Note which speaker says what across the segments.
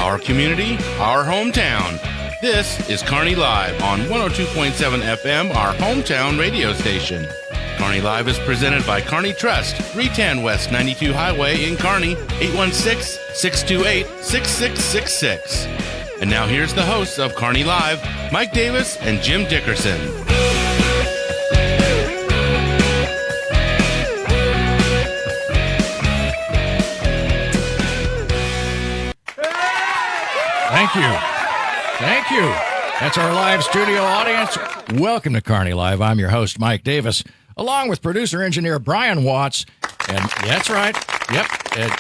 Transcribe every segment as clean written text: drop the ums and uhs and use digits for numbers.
Speaker 1: our community, our hometown. This is Kearney Live on 102.7 FM, our hometown radio station. Kearney Live is presented by Kearney Trust, 310 West 92 Highway in Kearney, 816-628-6666. And now here's the hosts of Kearney Live, Mike Davis and Jim Dickerson.
Speaker 2: Thank you. Thank you. That's our live studio audience. Welcome to Kearney Live. I'm your host, Mike Davis, along with producer-engineer Brian Watts. And that's right. Yep. And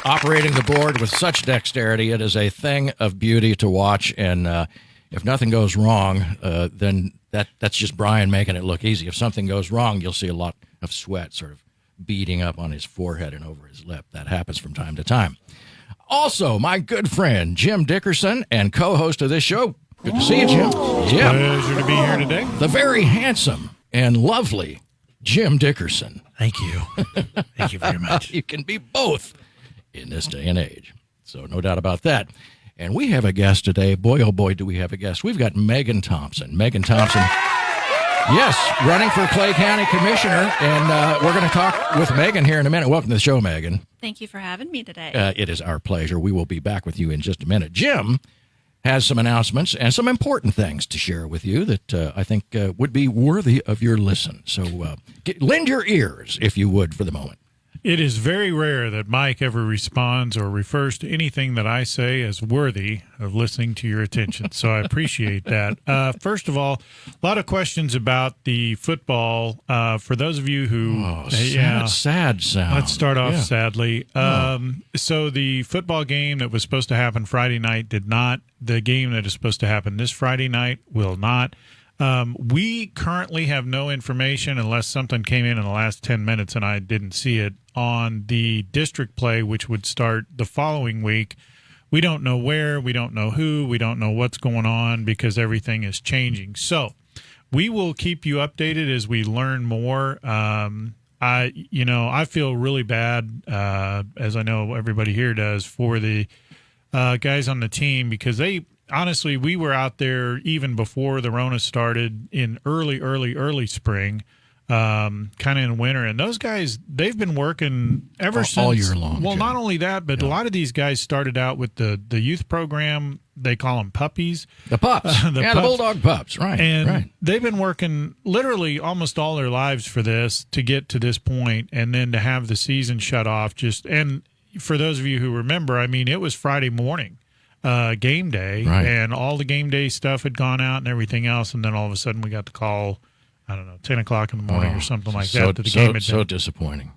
Speaker 2: operating the board with such dexterity, it is a thing of beauty to watch. And if nothing goes wrong, then that's just Brian making it look easy. If something goes wrong, you'll see a lot of sweat sort of beading up on his forehead and over his lip. That happens from time to time. Also, my good friend, Jim Dickerson, and co-host of this show. Good to see you, Jim. Jim.
Speaker 3: Pleasure to be here today.
Speaker 2: The very handsome and lovely Jim Dickerson.
Speaker 3: Thank you. Thank you very much.
Speaker 2: You can be both in this day and age. So no doubt about that. And we have a guest today. Boy, oh boy, do we have a guest. We've got Megan Thompson. Megan Thompson. Yes, running for Clay County Commissioner, and we're going to talk with Megan here in a minute. Welcome to the show, Megan.
Speaker 4: Thank you for having me today.
Speaker 2: It is our pleasure. We will be back with you in just a minute. Jim has some announcements and some important things to share with you that I think would be worthy of your listen. So lend your ears, if you would, for the moment.
Speaker 3: It is very rare that Mike ever responds or refers to anything that I say as worthy of listening to your attention, so I appreciate that. First of all, a lot of questions about the football. For those of you who...
Speaker 2: sad sound.
Speaker 3: Let's start off sadly. So the football game that was supposed to happen Friday night did not. The game that is supposed to happen this Friday night will not. We currently have no information, unless something came in the last 10 minutes and I didn't see it, on the district play, which would start the following week. We don't know where, we don't know who, we don't know what's going on because everything is changing. So we will keep you updated as we learn more. I feel really bad, as I know everybody here does, for the guys on the team because honestly, we were out there even before the Rona started in early spring, kind of in winter. And those guys, they've been working since
Speaker 2: all year long.
Speaker 3: Well, not only that, but a lot of these guys started out with the youth program. They call them puppies.
Speaker 2: The pups. The Bulldog pups. Right.
Speaker 3: And they've been working literally almost all their lives for this to get to this point, and then to have the season shut off. And for those of you who remember, I mean, it was Friday morning. Game day, and all the game day stuff had gone out and everything else, and then all of a sudden we got the call, I don't know, 10 o'clock in the morning or something like that. The game had been
Speaker 2: disappointing,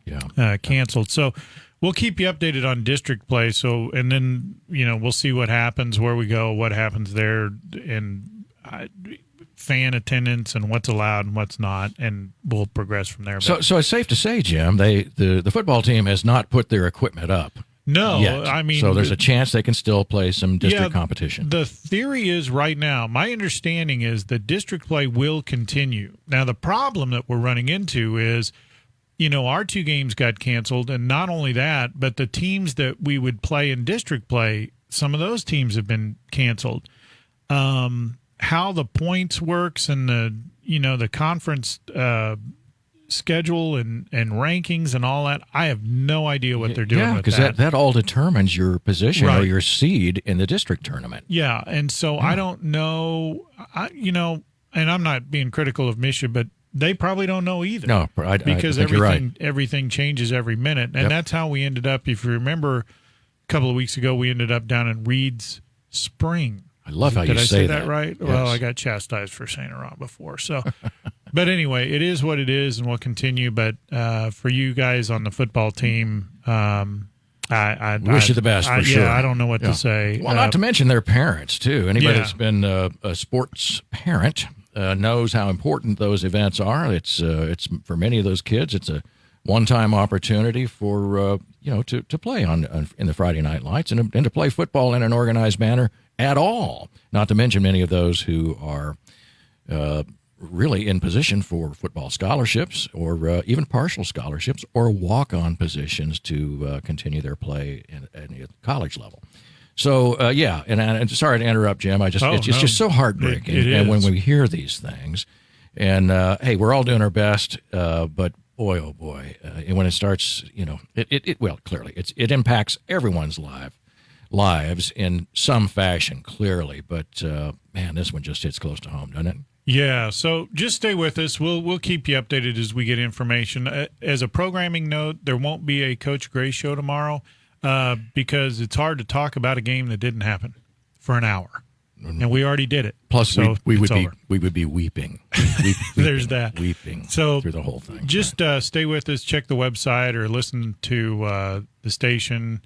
Speaker 3: canceled. So we'll keep you updated on district play. So, and then, we'll see what happens, where we go, what happens there, and fan attendance and what's allowed and what's not, and we'll progress from there.
Speaker 2: So it's safe to say, Jim, the football team has not put their equipment up.
Speaker 3: No,
Speaker 2: yet.
Speaker 3: I mean...
Speaker 2: So there's a chance they can still play some district competition.
Speaker 3: The theory is right now, my understanding is that district play will continue. Now, the problem that we're running into is, our two games got canceled, and not only that, but the teams that we would play in district play, some of those teams have been canceled. How the points works and the conference... schedule and rankings and all that, I have no idea what they're doing with that.
Speaker 2: Yeah, because that all determines your position or your seed in the district tournament.
Speaker 3: Yeah, and so I don't know, and I'm not being critical of Misha, but they probably don't know either.
Speaker 2: No,
Speaker 3: because
Speaker 2: I think
Speaker 3: everything changes every minute, and that's how we ended up, if you remember, a couple of weeks ago, we ended up down in Reed's Spring.
Speaker 2: I love how you say that.
Speaker 3: Did I say that right?
Speaker 2: Yes.
Speaker 3: Well, I got chastised for saying it wrong before, so... But anyway, it is what it is, and we'll continue. But for you guys on the football team, I
Speaker 2: wish you the best for sure.
Speaker 3: Yeah, I don't know what to say.
Speaker 2: Well, not to mention their parents too. Anybody that's been a sports parent knows how important those events are. It's for many of those kids, it's a one-time opportunity for to play in the Friday Night Lights and to play football in an organized manner at all. Not to mention many of those who are really in position for football scholarships or even partial scholarships or walk-on positions to continue their play at the college level. So yeah, and sorry to interrupt, Jim. It's just so heartbreaking,
Speaker 3: It
Speaker 2: and when
Speaker 3: is.
Speaker 2: we hear these things, and hey, we're all doing our best, but boy, oh boy, and when it starts, well, clearly it impacts everyone's lives in some fashion, clearly. But man, this one just hits close to home, doesn't it?
Speaker 3: Yeah, so just stay with us. We'll keep you updated as we get information. As a programming note, there won't be a Coach Gray show tomorrow because it's hard to talk about a game that didn't happen for an hour, and we already did it.
Speaker 2: Plus,
Speaker 3: so
Speaker 2: we would
Speaker 3: over.
Speaker 2: be weeping.
Speaker 3: There's that.
Speaker 2: Weeping
Speaker 3: So
Speaker 2: through the whole thing.
Speaker 3: Just stay with us. Check the website or listen to the station.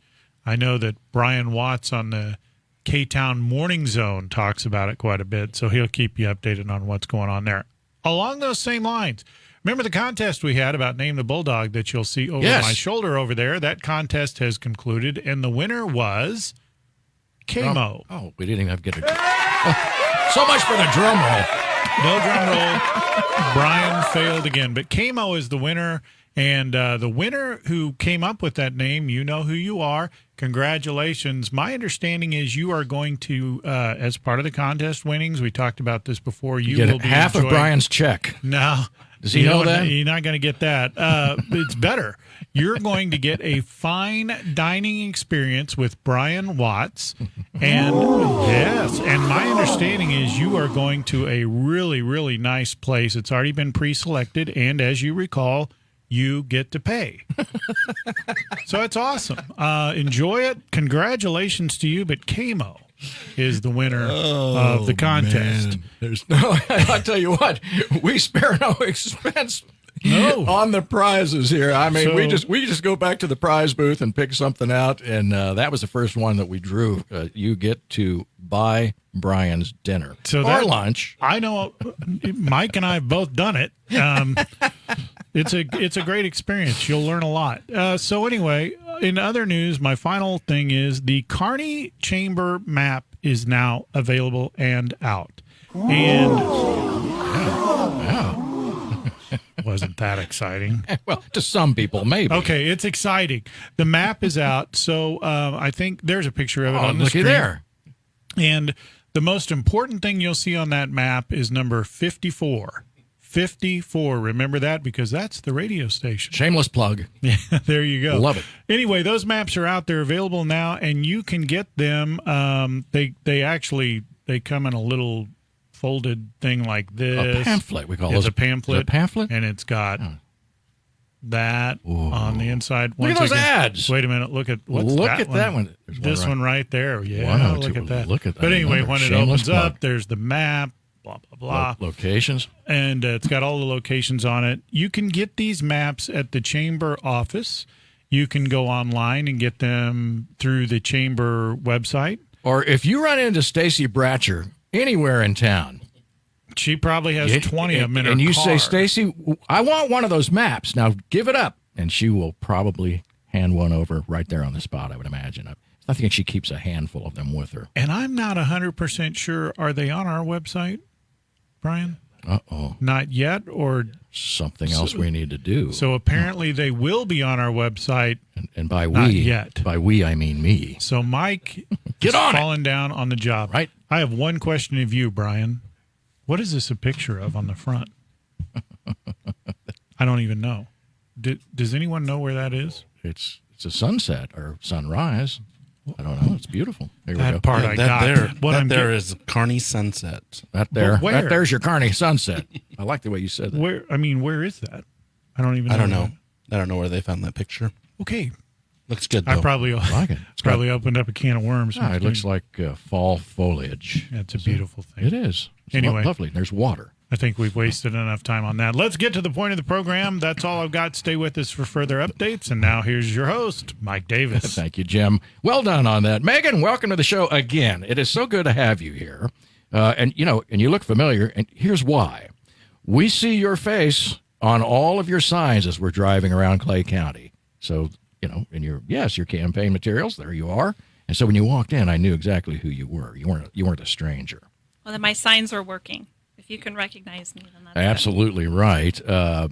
Speaker 3: I know that Brian Watts on the K-Town Morning Zone talks about it quite a bit, so he'll keep you updated on what's going on there. Along those same lines, remember the contest we had about Name the Bulldog that you'll see over my shoulder over there? That contest has concluded, and the winner was KMO.
Speaker 2: Oh, we didn't even have to get it. Oh, so much for the drum roll.
Speaker 3: No drum roll. Brian failed again, but KMO is the winner. And the winner who came up with that name, you know who you are. Congratulations. My understanding is you are going to, as part of the contest winnings, we talked about this before, you
Speaker 2: get
Speaker 3: will be
Speaker 2: half
Speaker 3: enjoying,
Speaker 2: of Brian's check.
Speaker 3: No.
Speaker 2: Does he know that?
Speaker 3: You're not going to get that. It's better. You're going to get a fine dining experience with Brian Watts. And yes, and my understanding is you are going to a really, really nice place. It's already been pre-selected. And as you recall, you get to pay. So it's awesome. Enjoy it. Congratulations to you. But KMO is the winner of the contest.
Speaker 2: Man. There's no, I tell you what, we spare no expense on the prizes here. I mean,
Speaker 3: So-
Speaker 2: we just go back to the prize booth and pick something out, and that was the first one that we drew. You get to buy Brian's dinner or lunch.
Speaker 3: I know Mike and I have both done it. It's a great experience. You'll learn a lot. So anyway, in other news, my final thing is the Kearney Chamber map is now available and out. And wasn't that exciting?
Speaker 2: Well, to some people, maybe.
Speaker 3: Okay, it's exciting. The map is out. So I think there's a picture of it on the
Speaker 2: looky
Speaker 3: screen.
Speaker 2: there.
Speaker 3: And the most important thing you'll see on that map is number 54. 54. Remember that because that's the radio station.
Speaker 2: Shameless plug.
Speaker 3: Yeah, there you go.
Speaker 2: Love it.
Speaker 3: Anyway, those maps are out. They're available now, and you can get them. They come in a little folded thing like this.
Speaker 2: A pamphlet, we call
Speaker 3: It's
Speaker 2: those.
Speaker 3: a pamphlet.
Speaker 2: Is it a pamphlet?
Speaker 3: And it's got that on the inside.
Speaker 2: Look at those ads.
Speaker 3: Wait a minute. Look at
Speaker 2: that one. There's
Speaker 3: This one right there. Yeah,
Speaker 2: Wow,
Speaker 3: look at that.
Speaker 2: look at that.
Speaker 3: But anyway,
Speaker 2: Another
Speaker 3: when it
Speaker 2: shameless
Speaker 3: opens
Speaker 2: plug.
Speaker 3: up, there's the map, blah, blah, blah.
Speaker 2: Locations.
Speaker 3: And it's got all the locations on it. You can get these maps at the chamber office. You can go online and get them through the chamber website.
Speaker 2: Or if you run into Stacy Bratcher anywhere in town,
Speaker 3: She probably has 20 of them in her
Speaker 2: and you
Speaker 3: car.
Speaker 2: say, Stacy, I want one of those maps. Now give it up. And she will probably hand one over right there on the spot, I would imagine. I think she keeps a handful of them with her.
Speaker 3: And I'm not 100% sure. Are they on our website, Brian?
Speaker 2: Uh-oh.
Speaker 3: Not yet, or
Speaker 2: Something else we need to do.
Speaker 3: so apparently they will be on our website.
Speaker 2: And by
Speaker 3: Not
Speaker 2: we,
Speaker 3: yet.
Speaker 2: by we, I mean me.
Speaker 3: So Mike
Speaker 2: Get
Speaker 3: is
Speaker 2: on it.
Speaker 3: falling down on the job.
Speaker 2: Right.
Speaker 3: I have one question of you, Brian. What is this a picture of on the front? I don't even know. Does anyone know where that is?
Speaker 2: It's a sunset or sunrise. I don't know. It's beautiful. Here we go.
Speaker 3: That part I got.
Speaker 1: There is Kearney Sunset.
Speaker 2: That there.
Speaker 3: But where?
Speaker 2: That there's your Kearney sunset. I like the way you said that.
Speaker 3: Where is that? I don't even know.
Speaker 1: I don't know. I don't know where they found that picture.
Speaker 3: Okay.
Speaker 1: Looks good though.
Speaker 3: I probably
Speaker 2: like it. It's
Speaker 3: probably opened up a can of worms.
Speaker 2: Ah, it looks like fall foliage.
Speaker 3: It's a beautiful thing.
Speaker 2: It is. It's
Speaker 3: Anyway.
Speaker 2: lovely. There's water.
Speaker 3: I think we've wasted enough time on that. Let's get to the point of the program. That's all I've got. Stay with us for further updates. And now here's your host, Mike Davis.
Speaker 2: Thank you, Jim. Well done on that. Megan, welcome to the show again. It is so good to have you here. And you look familiar, and here's why. We see your face on all of your signs as we're driving around Clay County. So, in your campaign materials, there you are. And so when you walked in, I knew exactly who you were. You weren't a stranger.
Speaker 4: Well, then my signs are working. If you can recognize me, then that's good.
Speaker 2: Absolutely right. I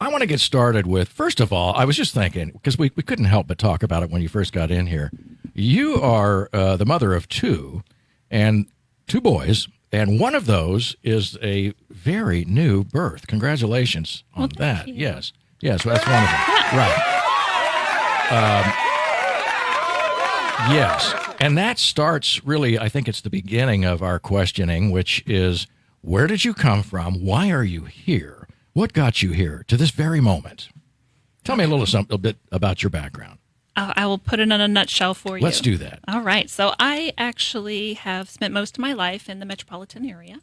Speaker 2: want to get started with, first of all, I was just thinking, because we couldn't help but talk about it when you first got in here. You are the mother of two, and two boys, and one of those is a very new birth. Congratulations on that.
Speaker 4: You.
Speaker 2: Yes, that's wonderful. Right. Yes, and that starts really, I think it's the beginning of our questioning, which is, where did you come from? Why are you here? What got you here to this very moment? Tell me a bit about your background.
Speaker 4: I will put it in a nutshell for you.
Speaker 2: Let's do that.
Speaker 4: All right. So I actually have spent most of my life in the metropolitan area,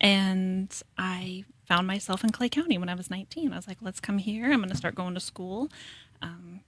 Speaker 4: and I found myself in Clay County when I was 19. I was like, let's come here. I'm going to start going to school,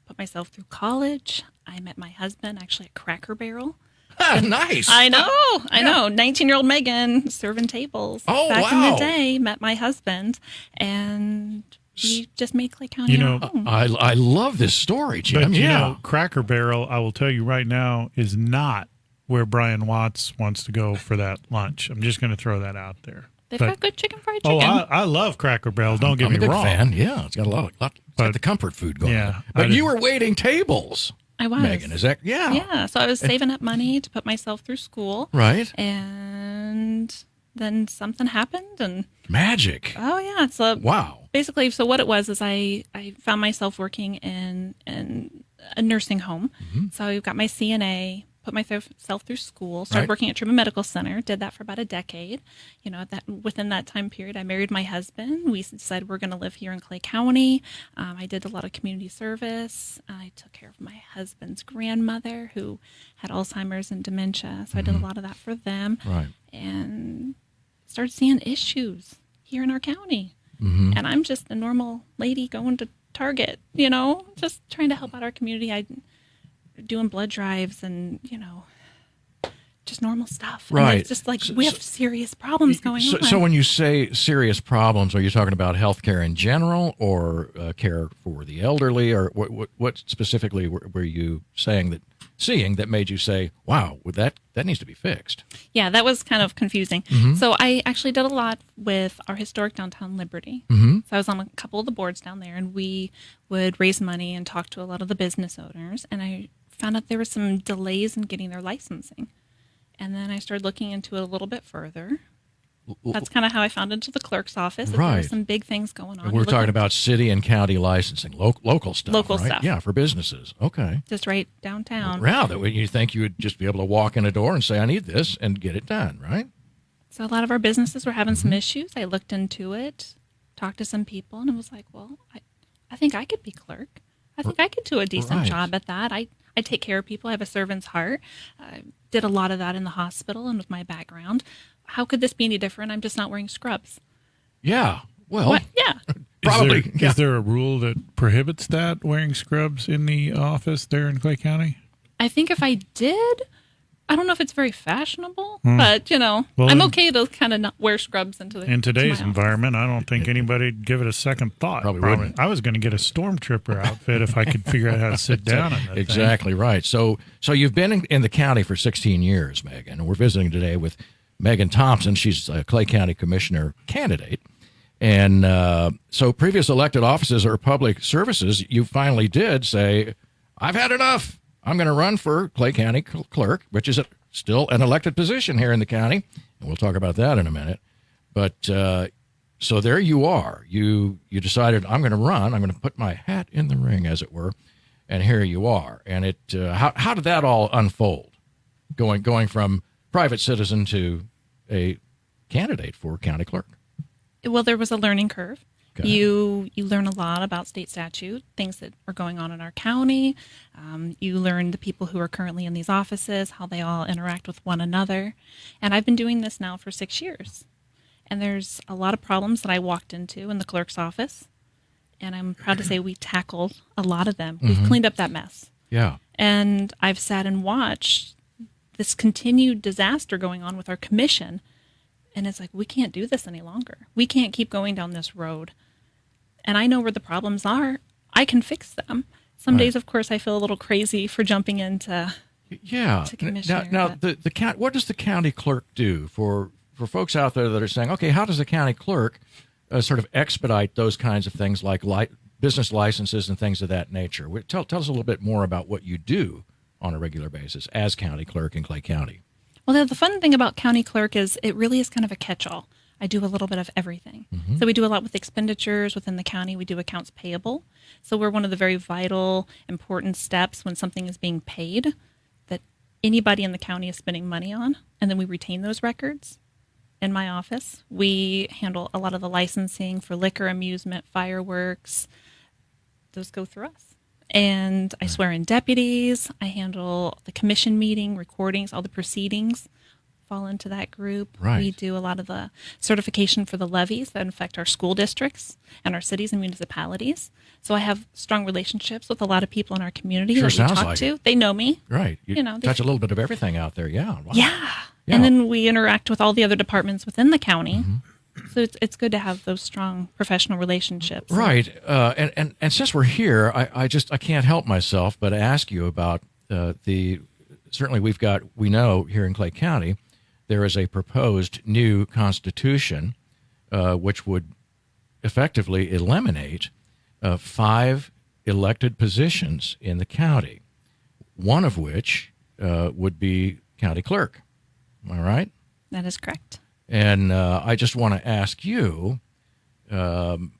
Speaker 4: put myself through college. I met my husband actually at Cracker Barrel.
Speaker 2: Nice.
Speaker 4: I know. 19-year-old Megan serving tables.
Speaker 2: Oh,
Speaker 4: Back in
Speaker 2: wow.
Speaker 4: the day, met my husband, and we just made Clay County our home.
Speaker 2: I love this story, Jim.
Speaker 3: But, you know, Cracker Barrel, I will tell you right now, is not where Brian Watts wants to go for that lunch. I'm just going to throw that out there.
Speaker 4: They've got good fried chicken.
Speaker 3: I love Cracker Barrel. Don't get me
Speaker 2: I'm a big
Speaker 3: wrong.
Speaker 2: fan. Yeah, it's got it's got the comfort food going on. But you were waiting tables.
Speaker 4: I was.
Speaker 2: Megan, is that? Yeah.
Speaker 4: Yeah, so I was saving up money to put myself through school.
Speaker 2: Right.
Speaker 4: And then something happened, and
Speaker 2: Magic.
Speaker 4: oh yeah, so
Speaker 2: Wow.
Speaker 4: basically, so what it was is I found myself working in a nursing home.
Speaker 2: Mm-hmm.
Speaker 4: So I got my CNA, put myself through school, started
Speaker 2: Right.
Speaker 4: working at Truman Medical Center, did that for about a decade. You know, within that time period, I married my husband. We decided we're going to live here in Clay County. I did a lot of community service. I took care of my husband's grandmother who had Alzheimer's and dementia. So I did a lot of that for them.
Speaker 2: Right.
Speaker 4: And started seeing issues here in our county.
Speaker 2: Mm-hmm.
Speaker 4: And I'm just a normal lady going to Target, you know, just trying to help out our community. Doing blood drives and, you know, just normal stuff. And
Speaker 2: Right.
Speaker 4: it's just like we have serious problems going on.
Speaker 2: So when you say serious problems, are you talking about health care in general or care for the elderly? Or what specifically were you seeing that made you say, wow, that needs to be fixed?
Speaker 4: Yeah, that was kind of confusing.
Speaker 2: Mm-hmm.
Speaker 4: So I actually did a lot with our historic downtown Liberty.
Speaker 2: Mm-hmm.
Speaker 4: So I was on a couple of the boards down there, and we would raise money and talk to a lot of the business owners. And I found out there were some delays in getting their licensing. And then I started looking into it a little bit further. That's kind of how I found into the clerk's office. There
Speaker 2: Right.
Speaker 4: were some big things going on.
Speaker 2: We're talking about city and county licensing, local stuff.
Speaker 4: Local
Speaker 2: right?
Speaker 4: stuff.
Speaker 2: Yeah, for businesses. Okay.
Speaker 4: Just right downtown.
Speaker 2: Wow, that way you think you would just be able to walk in a door and say, I need this, and get it done, right?
Speaker 4: So a lot of our businesses were having
Speaker 2: Mm-hmm.
Speaker 4: some issues. I looked into it, talked to some people, and it was like, well, I think I could be clerk. I think I could do a decent
Speaker 2: Right.
Speaker 4: job at that. I take care of people. I have a servant's heart. I did a lot of that in the hospital and with my background. How could this be any different? I'm just not wearing scrubs.
Speaker 2: Yeah. Well,
Speaker 4: What? Yeah.
Speaker 2: probably.
Speaker 3: Is there a rule that prohibits that, wearing scrubs in the office there in Clay County?
Speaker 4: I think if I did, I don't know if it's very fashionable, but, you know,
Speaker 3: Well,
Speaker 4: I'm
Speaker 3: then-
Speaker 4: okay to kind of not wear scrubs into the
Speaker 3: In today's
Speaker 4: to my office.
Speaker 3: environment, I don't think anybody'd give it a second thought.
Speaker 2: Probably wouldn't.
Speaker 3: I was going to get a stormtrooper outfit if I could figure out how to sit down in that thing.
Speaker 2: Exactly right. So you've been in the county for 16 years, Megan, and we're visiting today with Megan Thompson. She's a Clay County Commissioner candidate. And so previous elected offices or public services, you finally did say, I've had enough. I'm going to run for Clay County Clerk, which is still an elected position here in the county. And we'll talk about that in a minute. But so there you are. You decided, I'm going to run. I'm going to put my hat in the ring, as it were. And here you are. And it how did that all unfold, going from private citizen to a candidate for county clerk?
Speaker 4: Well, there was a learning curve.
Speaker 2: Okay.
Speaker 4: You learn a lot about state statute, things that are going on in our county. You learn the people who are currently in these offices, how they all interact with one another. And I've been doing this now for 6 years. And there's a lot of problems that I walked into in the clerk's office. And I'm proud to say we tackled a lot of them. We've cleaned up that mess.
Speaker 2: Yeah.
Speaker 4: And I've sat and watched this continued disaster going on with our commission. And it's like, we can't do this any longer. We can't keep going down this road. And I know where the problems are. I can fix them. Some days, of course, I feel a little crazy for jumping into
Speaker 2: Yeah.
Speaker 4: to commissioner,
Speaker 2: Now the county. What does the county clerk do for folks out there that are saying, okay, how does the county clerk sort of expedite those kinds of things like business licenses and things of that nature? Tell us a little bit more about what you do on a regular basis as county clerk in Clay County?
Speaker 4: Well, the fun thing about county clerk is it really is kind of a catch-all. I do a little bit of everything. So we do a lot with expenditures within the county. We do accounts payable. So we're one of the very vital, important steps when something is being paid that anybody in the county is spending money on, and then we retain those records. In my office, we handle a lot of the licensing for liquor, amusement, fireworks. Those go through us. And I swear in deputies. I handle the commission meeting, recordings, all the proceedings fall into that group.
Speaker 2: Right.
Speaker 4: We do a lot of the certification for the levies that affect our school districts and our cities and municipalities. So I have strong relationships with a lot of people in our community
Speaker 2: Sure
Speaker 4: that we
Speaker 2: sounds
Speaker 4: talk
Speaker 2: like
Speaker 4: to.
Speaker 2: it.
Speaker 4: They know me.
Speaker 2: Right. You
Speaker 4: know, they-
Speaker 2: touch a little bit of everything out there. Yeah. Wow.
Speaker 4: Yeah.
Speaker 2: Yeah.
Speaker 4: And then we interact with all the other departments within the county. So it's good to have those strong professional relationships.
Speaker 2: Right. And since we're here, I can't help myself but ask you about certainly we know here in Clay County, there is a proposed new constitution which would effectively eliminate 5 elected positions in the county, one of which would be county clerk. Am I right?
Speaker 4: That is correct.
Speaker 2: And I just want to ask you, and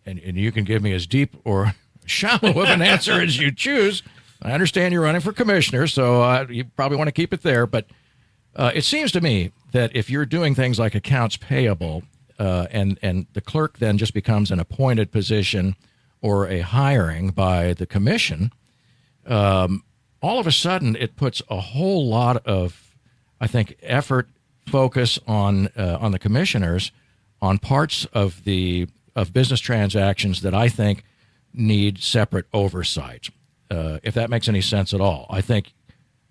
Speaker 2: you can give me as deep or shallow of an answer as you choose. I understand you're running for commissioner, so you probably want to keep it there. But it seems to me that if you're doing things like accounts payable, and the clerk then just becomes an appointed position or a hiring by the commission, all of a sudden it puts a whole lot of, I think, effort, focus on the commissioners on parts of business transactions that I think need separate oversight. If that makes any sense at all, I think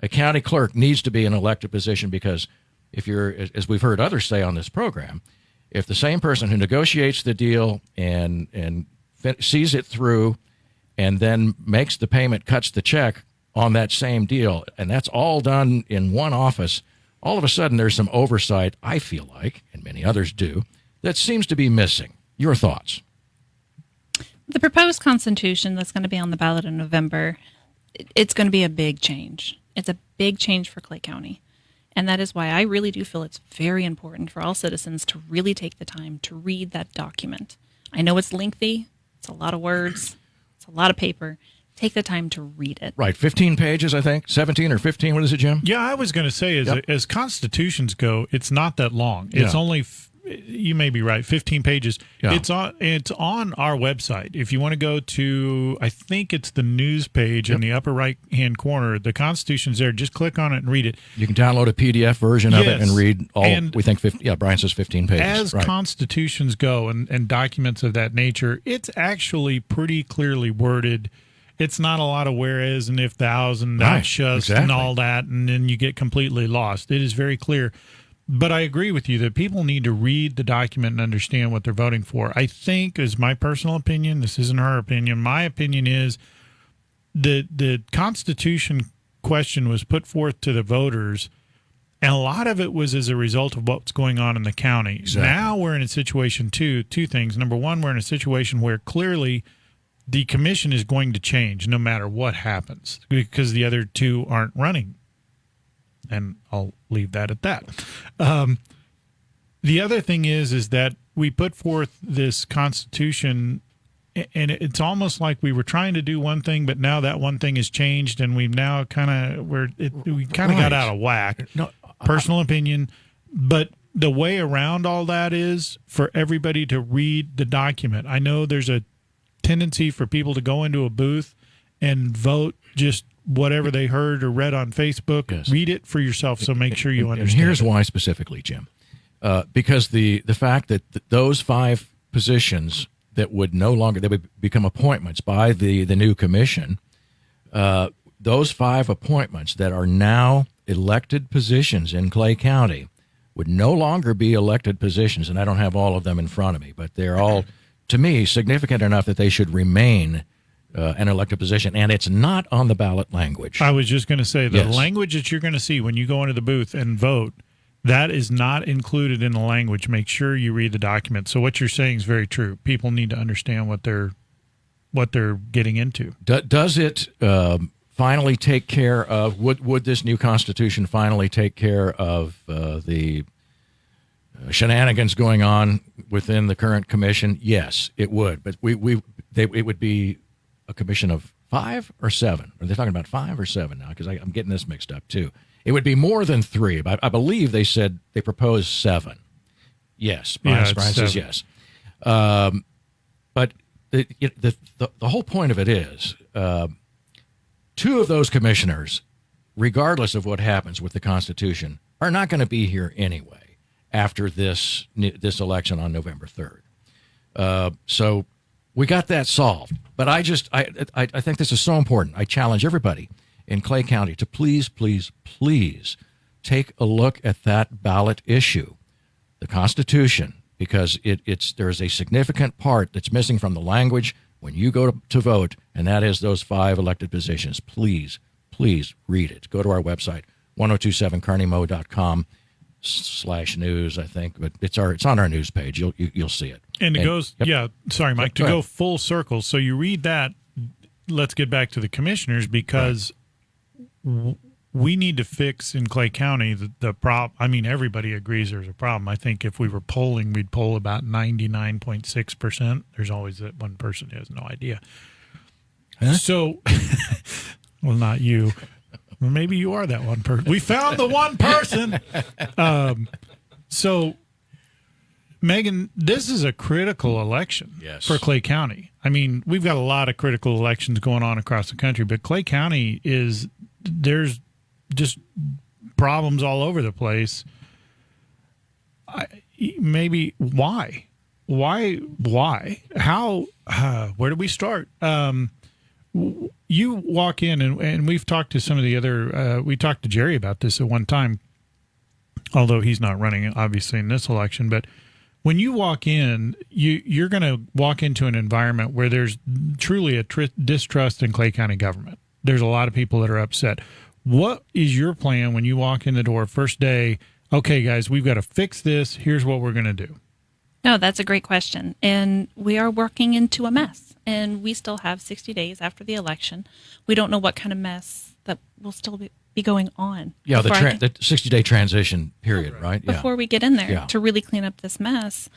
Speaker 2: a county clerk needs to be an elected position because if you're, as we've heard others say on this program, if the same person who negotiates the deal and sees it through and then makes the payment, cuts the check on that same deal, and that's all done in one office, all of a sudden there's some oversight, I feel like, and many others do, that seems to be missing. Your thoughts?
Speaker 4: The proposed constitution that's going to be on the ballot in November, it's going to be a big change. It's a big change for Clay County. And that is why I really do feel it's very important for all citizens to really take the time to read that document. I know it's lengthy. It's a lot of words. It's a lot of paper. Take the time to read it.
Speaker 2: Right, 15 pages, I think. 17 or 15, what is it, Jim?
Speaker 3: Yeah, I was going to say, as constitutions go, it's not that long. It's only, you may be right, 15 pages.
Speaker 2: Yeah.
Speaker 3: It's on our website. If you want to go to, I think it's the news page in the upper right-hand corner, the Constitution's there. Just click on it and read it.
Speaker 2: You can download a PDF version of it and read all,
Speaker 3: and
Speaker 2: we think, Brian says 15 pages.
Speaker 3: As constitutions go and documents of that nature, it's actually pretty clearly worded. It's not a lot of whereas and if thous and thou shouldst and all that, and then you get completely lost. It is very clear. But I agree with you that people need to read the document and understand what they're voting for. I think, as my personal opinion, this isn't her opinion, my opinion is the Constitution question was put forth to the voters, and a lot of it was as a result of what's going on in the county.
Speaker 2: Exactly.
Speaker 3: Now we're in a situation, two things. Number one, we're in a situation where clearly the commission is going to change no matter what happens because the other two aren't running. And I'll leave that at that. The other thing is that we put forth this Constitution, and it's almost like we were trying to do one thing, but now that one thing has changed, and we've now we kind of got out of whack.
Speaker 2: No,
Speaker 3: Personal opinion, but the way around all that is for everybody to read the document. I know there's a tendency for people to go into a booth and vote just whatever they heard or read on Facebook.
Speaker 2: Yes.
Speaker 3: Read it for yourself, so make sure you understand.
Speaker 2: And here's
Speaker 3: it.
Speaker 2: why specifically, Jim. Because the fact that those 5 positions that would no longer, they would become appointments by the new commission, those 5 appointments that are now elected positions in Clay County would no longer be elected positions, and I don't have all of them in front of me, but they're all, to me, significant enough that they should remain an elected position, and it's not on the ballot language.
Speaker 3: I was just going to say, the
Speaker 2: Yes.
Speaker 3: language that you're going to see when you go into the booth and vote, that is not included in the language. Make sure you read the document. So what you're saying is very true. People need to understand what they're getting into.
Speaker 2: Does it finally take care of, would this new Constitution finally take care of the shenanigans going on within the current commission? Yes, it would. But it would be a commission of 5 or 7. Are they talking about 5 or 7 now? Because I'm getting this mixed up too. It would be more than 3. But I believe they said they proposed 7. Yes, Brian says yes. But the whole point of it is 2 of those commissioners, regardless of what happens with the Constitution, are not going to be here anyway after this election on November 3rd. So we got that solved. But I think this is so important. I challenge everybody in Clay County to please, please, please take a look at that ballot issue, the Constitution, because there's a significant part that's missing from the language when you go to vote, and that is those 5 elected positions. Please, please read it. Go to our website, 1027KMO.com. /news, I think, but it's on our news page. You'll see it.
Speaker 3: And it goes,
Speaker 2: yep.
Speaker 3: Sorry, Mike, go full circle. So you read that. Let's get back to the commissioners, because we need to fix in Clay County the problem. I mean, everybody agrees there's a problem. I think if we were polling, we'd poll about 99.6%. There's always that one person who has no idea. Huh? So, well, not you. Well, maybe you are that one person. We found the one person. So, Megan, this is a critical election for Clay County. I mean, we've got a lot of critical elections going on across the country, but Clay County there's just problems all over the place. Maybe why? How? Where do we start? You walk in, and we've talked to some of the other, we talked to Jerry about this at one time, although he's not running, obviously, in this election. But when you walk in, you're going to walk into an environment where there's truly a distrust in Clay County government. There's a lot of people that are upset. What is your plan when you walk in the door first day? Okay, guys, we've got to fix this. Here's what we're going to do.
Speaker 4: No, that's a great question. And we are working into a mess. And we still have 60 days after the election. We don't know what kind of mess that will still be going on.
Speaker 2: Yeah, the 60-day transition period, right?
Speaker 4: Before we get in there to really clean up this mess.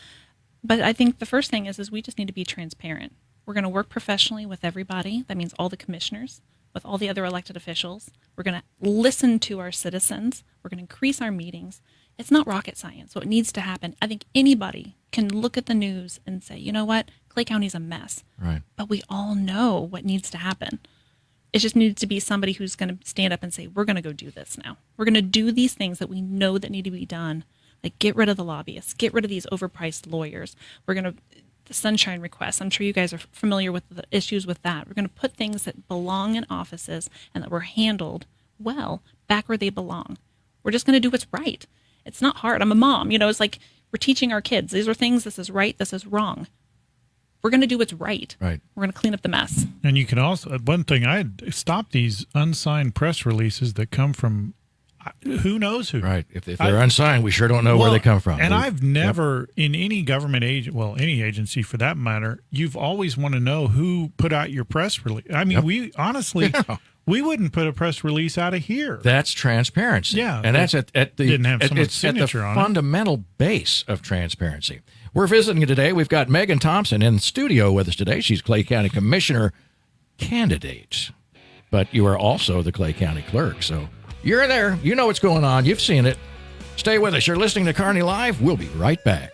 Speaker 4: But I think the first thing is we just need to be transparent. We're going to work professionally with everybody. That means all the commissioners, with all the other elected officials. We're going to listen to our citizens. We're going to increase our meetings. It's not rocket science. What needs to happen, I think anybody can look at the news and say, you know what, Clay County's a mess.
Speaker 2: Right.
Speaker 4: But we all know what needs to happen. It just needs to be somebody who's going to stand up and say, we're going to go do this now. We're going to do these things that we know that need to be done. Like get rid of the lobbyists, get rid of these overpriced lawyers. We're going to, the sunshine requests, I'm sure you guys are familiar with the issues with that. We're going to put things that belong in offices and that were handled well back where they belong. We're just going to do what's right. It's not hard. I'm a mom. It's like we're teaching our kids. These are things. This is right. This is wrong. We're going to do what's right.
Speaker 2: Right.
Speaker 4: We're going to clean up the mess.
Speaker 3: And you can also, one thing, I'd stop these unsigned press releases that come from who knows who.
Speaker 2: Right. If they're unsigned, we sure don't know where they come from.
Speaker 3: And I've never, in any government any agency for that matter, you've always want to know who put out your press release. I mean, we honestly... Yeah. We wouldn't put a press release out of here.
Speaker 2: That's transparency.
Speaker 3: Yeah.
Speaker 2: And that's at the
Speaker 3: didn't have someone's signature on it.
Speaker 2: Fundamental base of transparency. We're visiting today. We've got Megan Thompson in the studio with us today. She's Clay County Commissioner candidate. But you are also the Clay County Clerk. So you're there. You know what's going on. You've seen it. Stay with us. You're listening to Kearney Live. We'll be right back.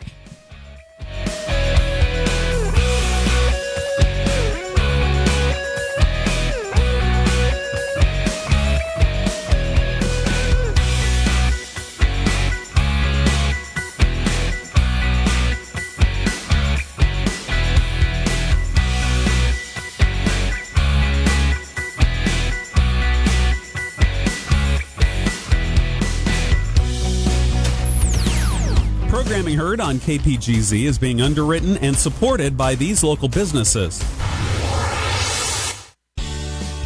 Speaker 5: Programming heard on KPGZ is being underwritten and supported by these local businesses.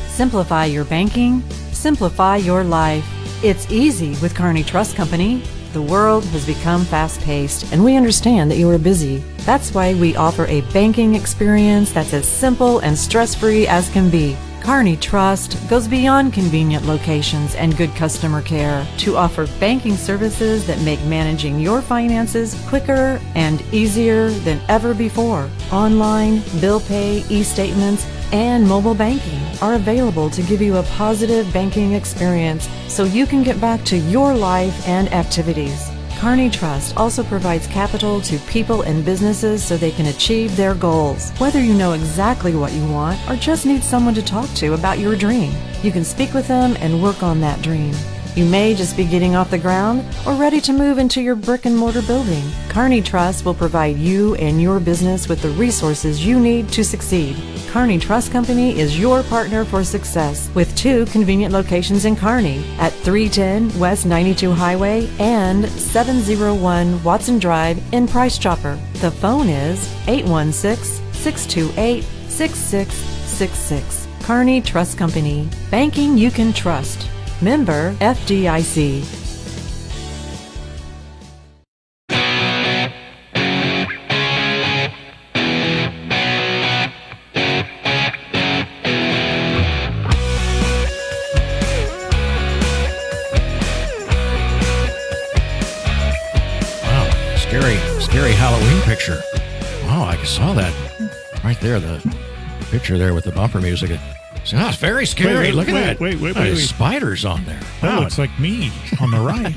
Speaker 6: Simplify your banking, simplify your life. It's easy with Kearney Trust Company. The world has become fast-paced, and we understand that you are busy. That's why we offer a banking experience that's as simple and stress-free as can be. Kearney Trust goes beyond convenient locations and good customer care to offer banking services that make managing your finances quicker and easier than ever before. Online, bill pay, e-statements, and mobile banking are available to give you a positive banking experience so you can get back to your life and activities. Kearney Trust also provides capital to people and businesses so they can achieve their goals. Whether you know exactly what you want or just need someone to talk to about your dream, you can speak with them and work on that dream. You may just be getting off the ground or ready to move into your brick and mortar building. Kearney Trust will provide you and your business with the resources you need to succeed. Kearney Trust Company is your partner for success with 2 convenient locations in Kearney at 310 West 92 Highway and 701 Watson Drive in Price Chopper. The phone is 816-628-6666. Kearney Trust Company. Banking you can trust. Member FDIC.
Speaker 2: Scary Halloween picture. Wow, I saw that right there. The picture there with the bumper music. It's very scary. Look at that.
Speaker 3: Wait.
Speaker 2: There's spiders on there.
Speaker 3: That looks like me on the right.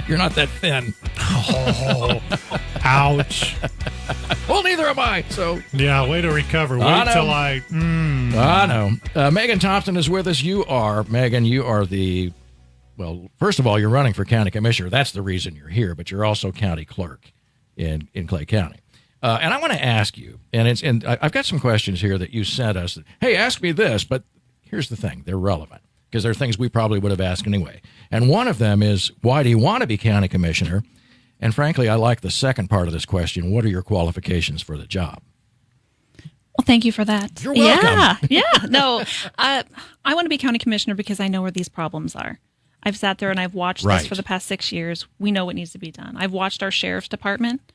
Speaker 2: You're not that thin.
Speaker 3: Oh, ouch.
Speaker 2: Well, neither am I. So
Speaker 3: yeah, way to recover. Wait till I
Speaker 2: know. Megan Thompson is with us. Megan, you are well, first of all, you're running for county commissioner. That's the reason you're here, but you're also county clerk in Clay County. And I want to ask you, and I've got some questions here that you sent us. Hey, ask me this, but here's the thing. They're relevant because they're things we probably would have asked anyway. And one of them is, why do you want to be county commissioner? And frankly, I like the second part of this question. What are your qualifications for the job?
Speaker 4: Well, thank you for that.
Speaker 2: You're welcome.
Speaker 4: Yeah. No, I want to be county commissioner because I know where these problems are. I've sat there and I've watched this for the past 6 years. We know what needs to be done. I've watched our sheriff's department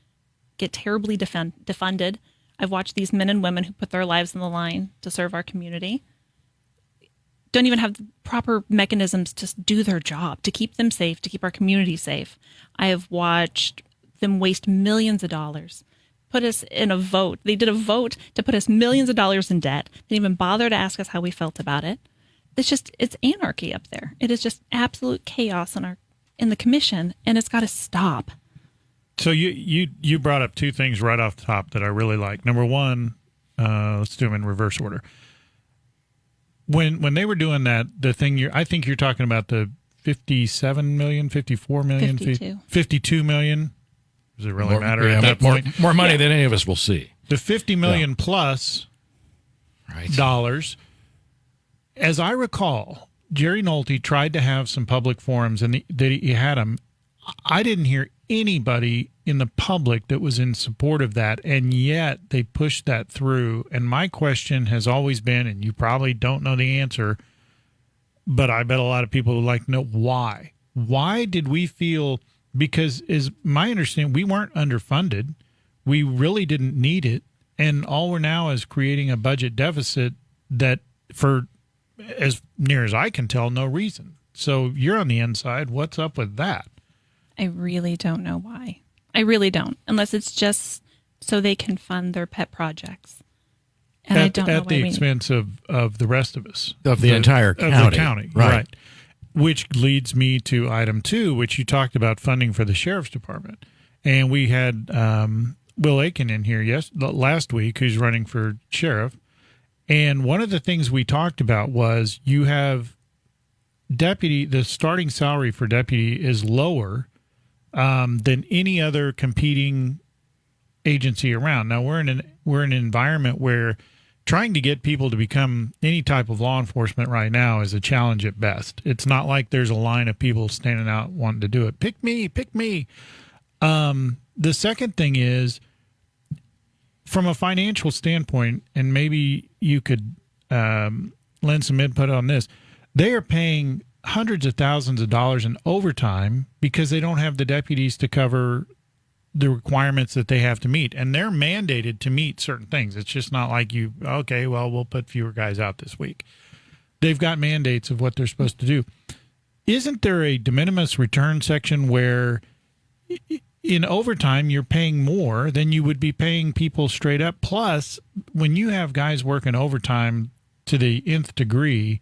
Speaker 4: get terribly defunded. I've watched these men and women who put their lives on the line to serve our community don't even have the proper mechanisms to do their job, to keep them safe, to keep our community safe. I have watched them waste millions of dollars, put us in a vote. They did a vote to put us millions of dollars in debt. They didn't even bother to ask us how we felt about it. It's anarchy up there. It is just absolute chaos in the commission, and it's got to stop.
Speaker 3: So you brought up 2 things right off the top that I really like. Number one, let's do them in reverse order. When they were doing that, the thing I think you're talking about the 57 million, 54 million, 52 million. Does it really matter at that point?
Speaker 2: More money than any of us will see.
Speaker 3: The 50 million plus dollars. As I recall, Jerry Nolte tried to have some public forums, and he had them. I didn't hear anybody in the public that was in support of that, and yet they pushed that through. And my question has always been, and you probably don't know the answer, but I bet a lot of people would like to know why. Why did we feel, because is my understanding, we weren't underfunded. We really didn't need it. And all we're now is creating a budget deficit that for, as near as I can tell, no reason. So you're on the inside. What's up with that?
Speaker 4: I really don't know why. I really don't, unless it's just so they can fund their pet projects. And I don't know
Speaker 3: at the expense of the rest of us,
Speaker 2: of the entire county.
Speaker 3: Of the county, right? Which leads me to item 2, which you talked about funding for the sheriff's department, and we had Will Aiken in here last week, who's running for sheriff. And one of the things we talked about was you have the starting salary for deputy is lower than any other competing agency around. Now we're in an environment where trying to get people to become any type of law enforcement right now is a challenge at best. It's not like there's a line of people standing out wanting to do it. Pick me, pick me. The second thing is, from a financial standpoint, and maybe you could lend some input on this, they are paying hundreds of thousands of dollars in overtime because they don't have the deputies to cover the requirements that they have to meet. And they're mandated to meet certain things. It's just not like we'll put fewer guys out this week. they've got mandates of what they're supposed to do. Isn't there a de minimis return section where in overtime you're paying more than you would be paying people straight up? Plus, when you have guys working overtime to the nth degree,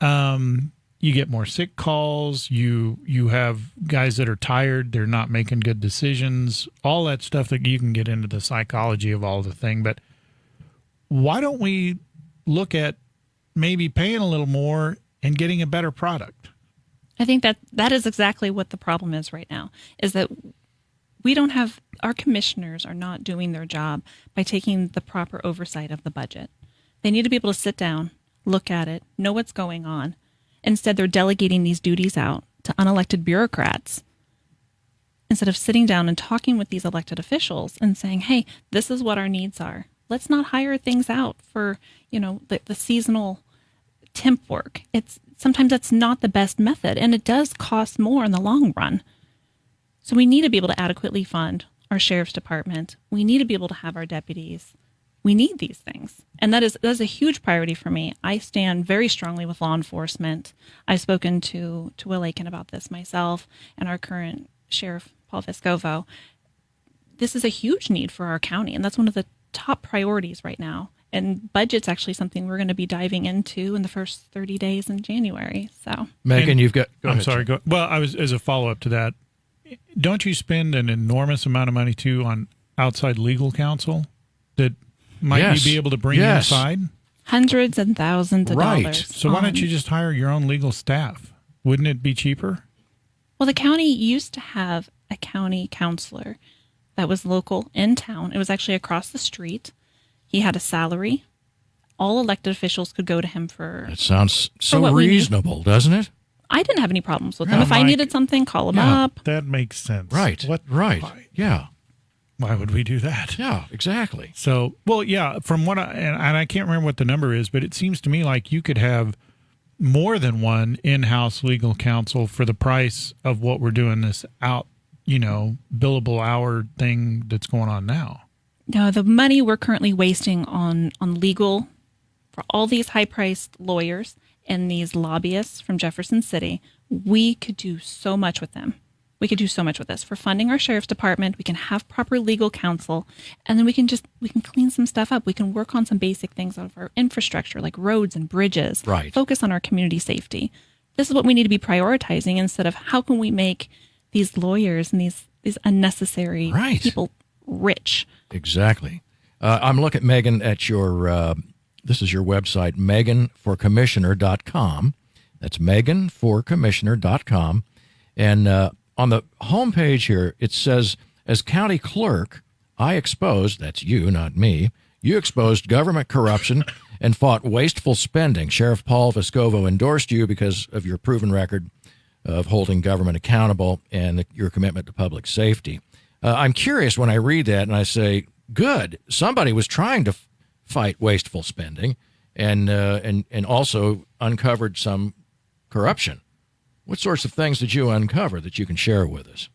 Speaker 3: you get more sick calls. You have guys that are tired. They're not making good decisions. All that stuff that you can get into the psychology of all the thing. But why don't we look at maybe paying a little more and getting a better product?
Speaker 4: I think that is exactly what the problem is right now, is that we don't have, our commissioners are not doing their job by taking the proper oversight of the budget. They need to be able to sit down, look at it, know what's going on. Instead, they're delegating these duties out to unelected bureaucrats instead of sitting down and talking with these elected officials and saying, hey, this is what our needs are. Let's not hire things out for, the seasonal temp work. Sometimes that's not the best method, and it does cost more in the long run. So we need to be able to adequately fund our sheriff's department. We need to be able to have our deputies. We need these things. And that is a huge priority for me. I stand very strongly with law enforcement. I've spoken to Will Aiken about this myself and our current sheriff, Paul Vescovo. This is a huge need for our county, and that's one of the top priorities right now. And budget's actually something we're going to be diving into in the first 30 days in January. So,
Speaker 2: Megan, you've got...
Speaker 3: I'm sorry. As a follow-up to that, don't you spend an enormous amount of money, too, on outside legal counsel that might you be able to bring inside?
Speaker 4: Hundreds and thousands of dollars.
Speaker 3: So why don't you just hire your own legal staff? Wouldn't it be cheaper?
Speaker 4: Well, the county used to have a county counselor that was local in town. It was actually across the street. He had a salary. All elected officials could go to him for...
Speaker 2: That sounds so reasonable, doesn't it?
Speaker 4: I didn't have any problems with him. If I needed something, call him up.
Speaker 3: That makes sense.
Speaker 2: Right. Right. Yeah.
Speaker 3: Why would we do that?
Speaker 2: Yeah, exactly.
Speaker 3: So, from what I can't remember what the number is, but it seems to me like you could have more than one in-house legal counsel for the price of what we're doing this billable hour thing that's going on now.
Speaker 4: No, the money we're currently wasting on legal for all these high-priced lawyers and these lobbyists from Jefferson City, we could do so much with them. We could do so much with this. For funding our sheriff's department, we can have proper legal counsel, and then we can clean some stuff up. We can work on some basic things of our infrastructure, like roads and bridges.
Speaker 2: Right.
Speaker 4: Focus on our community safety. This is what we need to be prioritizing instead of how can we make these lawyers and these unnecessary people rich.
Speaker 2: Exactly. I'm looking, Megan, at your, this is your website, meganforcommissioner.com. That's meganforcommissioner.com. And on the homepage here, it says, as county clerk, I exposed, that's you, not me, you exposed government corruption and fought wasteful spending. Sheriff Paul Vescovo endorsed you because of your proven record of holding government accountable and your commitment to public safety. I'm curious when I read that and I say, good, somebody was trying to fight wasteful spending and also uncovered some corruption. What sorts of things did you uncover that you can share with us?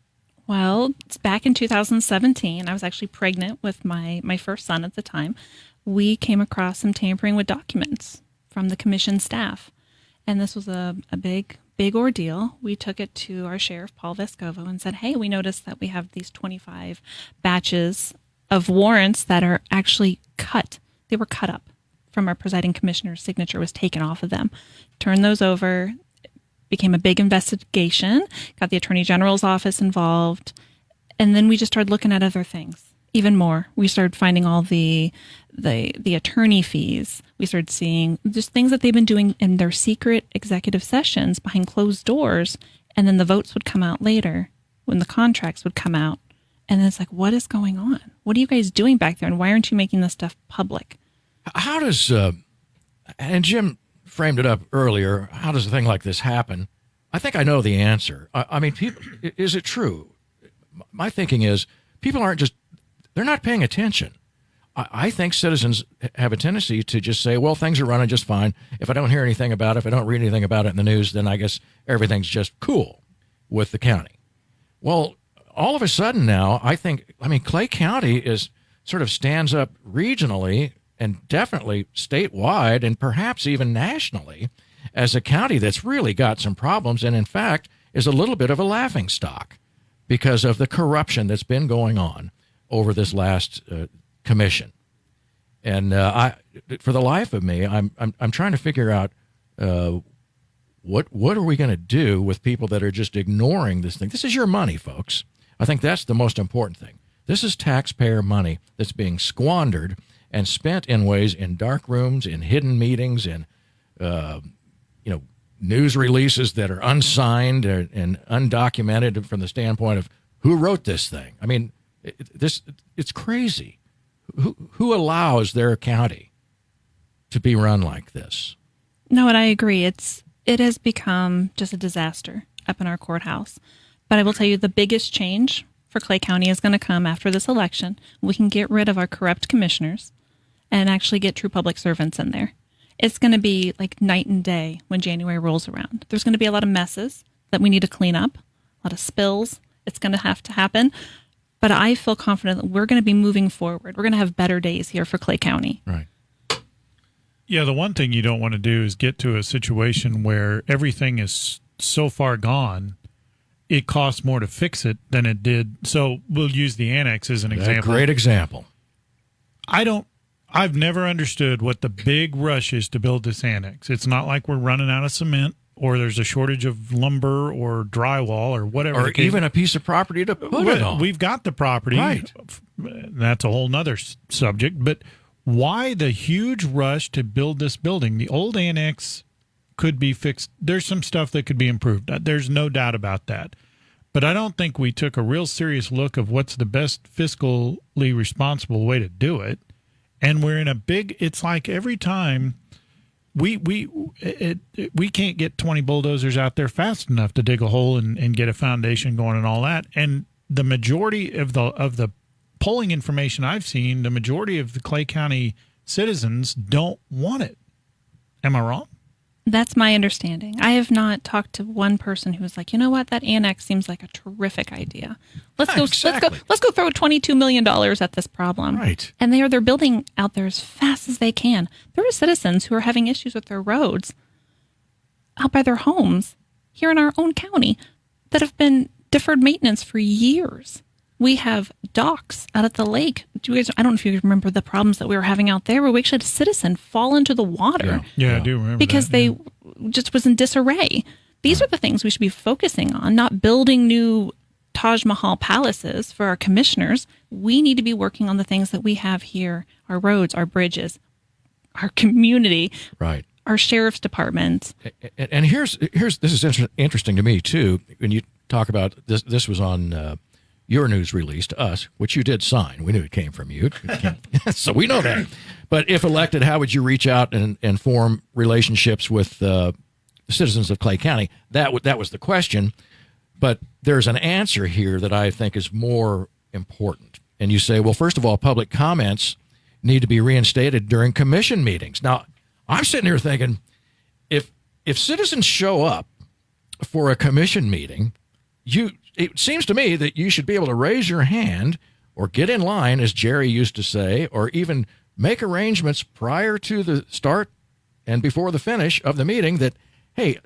Speaker 4: Well, it's back in 2017. I was actually pregnant with my first son at the time. We came across some tampering with documents from the commission staff. And this was a big ordeal. We took it to our sheriff, Paul Vescovo, and said, hey, we noticed that we have these 25 batches of warrants that are actually cut. They were cut up from our presiding commissioner's signature, was taken off of them. Turned those over. Became a big investigation, got the Attorney General's office involved, and then we just started looking at other things, even more. We started finding all the attorney fees. We started seeing just things that they've been doing in their secret executive sessions behind closed doors, and then the votes would come out later when the contracts would come out. And then it's like, what is going on? What are you guys doing back there, and why aren't you making this stuff public?
Speaker 2: How does, and Jim framed it up earlier, how does a thing like this happen? I think I know the answer. I mean, people, is it true? My thinking is people aren't just, they're not paying attention. I think citizens have a tendency to just say, well, things are running just fine. If I don't hear anything about it, if I don't read anything about it in the news, then I guess everything's just cool with the county. Well, all of a sudden now, Clay County is sort of stands up regionally and definitely statewide and perhaps even nationally as a county that's really got some problems and, in fact, is a little bit of a laughingstock because of the corruption that's been going on over this last commission. And for the life of me, I'm trying to figure out what are we going to do with people that are just ignoring this thing. This is your money, folks. I think that's the most important thing. This is taxpayer money that's being squandered and spent in ways in dark rooms, in hidden meetings, in news releases that are unsigned and undocumented from the standpoint of who wrote this thing. I mean, it's crazy. Who allows their county to be run like this?
Speaker 4: No, and I agree. It has become just a disaster up in our courthouse. But I will tell you, the biggest change for Clay County is going to come after this election. We can get rid of our corrupt commissioners and actually get true public servants in there. It's going to be like night and day when January rolls around. There's going to be a lot of messes that we need to clean up, a lot of spills. It's going to have to happen. But I feel confident that we're going to be moving forward. We're going to have better days here for Clay County.
Speaker 2: Right.
Speaker 3: Yeah, the one thing you don't want to do is get to a situation where everything is so far gone, it costs more to fix it than it did. So we'll use the annex as an example.
Speaker 2: Great example.
Speaker 3: I've never understood what the big rush is to build this annex. It's not like we're running out of cement or there's a shortage of lumber or drywall or whatever.
Speaker 2: Or even a piece of property to put it on.
Speaker 3: We've got the property.
Speaker 2: Right.
Speaker 3: That's a whole nother subject. But why the huge rush to build this building? The old annex could be fixed. There's some stuff that could be improved. There's no doubt about that. But I don't think we took a real serious look of what's the best fiscally responsible way to do it. And we're in it's like every time we can't get 20 bulldozers out there fast enough to dig a hole and get a foundation going and all that. And the majority of the polling information I've seen, the majority of the Clay County citizens don't want it. Am I wrong?
Speaker 4: That's my understanding. I have not talked to one person who was like, you know what, that annex seems like a terrific idea. Let's go throw $22 million at this problem.
Speaker 2: Right.
Speaker 4: And they're building out there as fast as they can. There are citizens who are having issues with their roads out by their homes here in our own county that have been deferred maintenance for years. We have docks out at the lake. I don't know if you remember the problems that we were having out there where we actually had a citizen fall into the water.
Speaker 3: Yeah, I do remember
Speaker 4: because they just was in disarray. These are the things we should be focusing on, not building new Taj Mahal palaces for our commissioners. We need to be working on the things that we have here, our roads, our bridges, our community,
Speaker 2: right,
Speaker 4: our sheriff's department.
Speaker 2: And here's this is interesting to me, too, when you talk about this. This was on your news release to us, which you did sign. We knew it came from you. So we know that. But if elected, how would you reach out and form relationships with the citizens of Clay County? That was the question. But there's an answer here that I think is more important. And you say, well, first of all, public comments need to be reinstated during commission meetings. Now, I'm sitting here thinking, if citizens show up for a commission meeting, it seems to me that you should be able to raise your hand or get in line, as Jerry used to say, or even make arrangements prior to the start and before the finish of the meeting that, hey,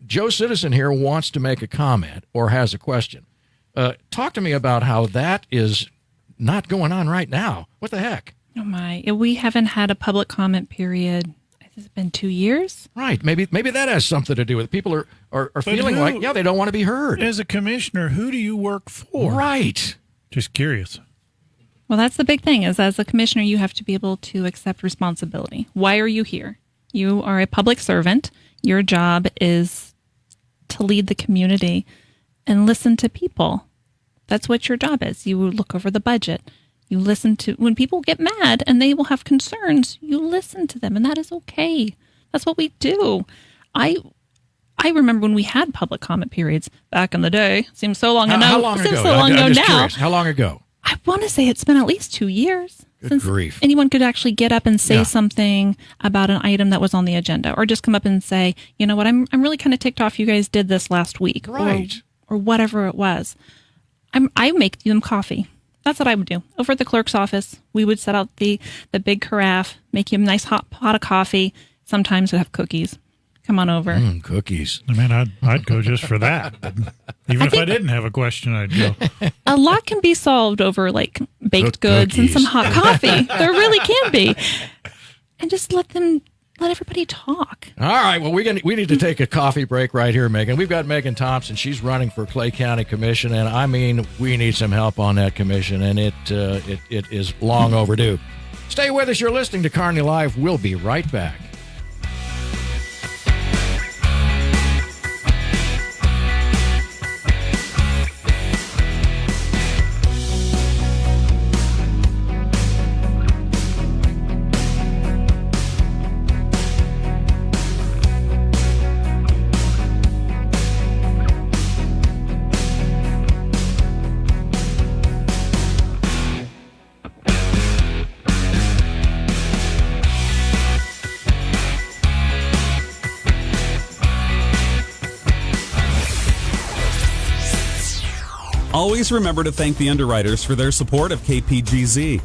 Speaker 2: Joe Citizen here wants to make a comment or has a question. Talk to me about how that is not going on right now. What the heck?
Speaker 4: Oh, my. We haven't had a public comment period. Has it been 2 years?
Speaker 2: Right. Maybe that has something to do with it. People are feeling like, they don't want to be heard.
Speaker 3: As a commissioner, who do you work for?
Speaker 2: Right.
Speaker 3: Just curious.
Speaker 4: Well, that's the big thing is as a commissioner, you have to be able to accept responsibility. Why are you here? You are a public servant. Your job is to lead the community and listen to people. That's what your job is. You look over the budget. You listen to, when people get mad and they will have concerns, you listen to them, and that is okay. That's what we do. I remember when we had public comment periods back in the day. Seems so long ago.
Speaker 2: How long ago?
Speaker 4: I'm just
Speaker 2: curious. How long ago?
Speaker 4: I want to say it's been at least 2 years.
Speaker 2: Good
Speaker 4: since
Speaker 2: grief.
Speaker 4: Anyone could actually get up and say something about an item that was on the agenda, or just come up and say, you know what, I'm really kind of ticked off you guys did this last week,
Speaker 2: right,
Speaker 4: or whatever it was. I make them coffee. That's what I would do. Over at the clerk's office, we would set out the big carafe, make you a nice hot pot of coffee. Sometimes we'd have cookies come on over.
Speaker 2: Cookies.
Speaker 3: Man, I'd go just for that. Even if I didn't have a question, I'd go.
Speaker 4: A lot can be solved over like baked goods
Speaker 2: Cookies.
Speaker 4: and some hot coffee. There really can be. And just let everybody talk.
Speaker 2: All right. Well, we need to take a coffee break right here, Megan. We've got Megan Thompson. She's running for Clay County Commission, and I mean, we need some help on that commission, and it is long overdue. Stay with us. You're listening to Kearney Live. We'll be right back.
Speaker 5: Always remember to thank the underwriters for their support of KPGZ.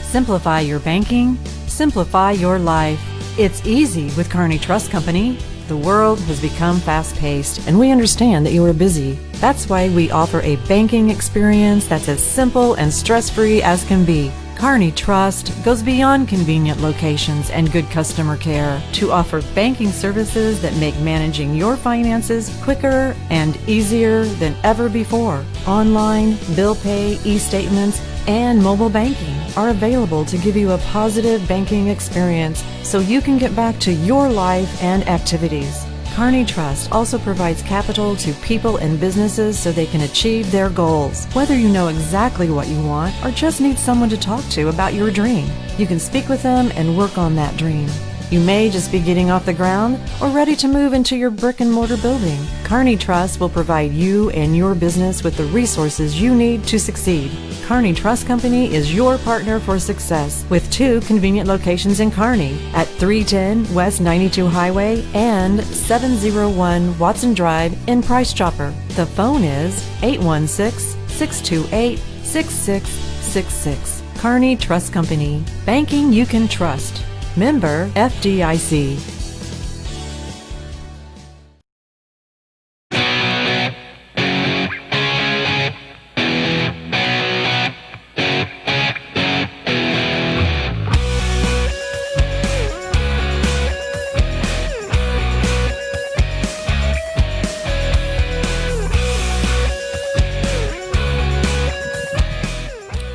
Speaker 6: Simplify your banking, simplify your life. It's easy with Kearney Trust Company. The world has become fast-paced, and we understand that you are busy. That's why we offer a banking experience that's as simple and stress-free as can be. Kearney Trust goes beyond convenient locations and good customer care to offer banking services that make managing your finances quicker and easier than ever before. Online, bill pay, e-statements, and mobile banking are available to give you a positive banking experience so you can get back to your life and activities. Kearney Trust also provides capital to people and businesses so they can achieve their goals. Whether you know exactly what you want or just need someone to talk to about your dream, you can speak with them and work on that dream. You may just be getting off the ground or ready to move into your brick and mortar building. Kearney Trust will provide you and your business with the resources you need to succeed. Kearney Trust Company is your partner for success with 2 convenient locations in Kearney at 310 West 92 Highway and 701 Watson Drive in Price Chopper. The phone is 816-628-6666. Kearney Trust Company. Banking you can trust. Member FDIC.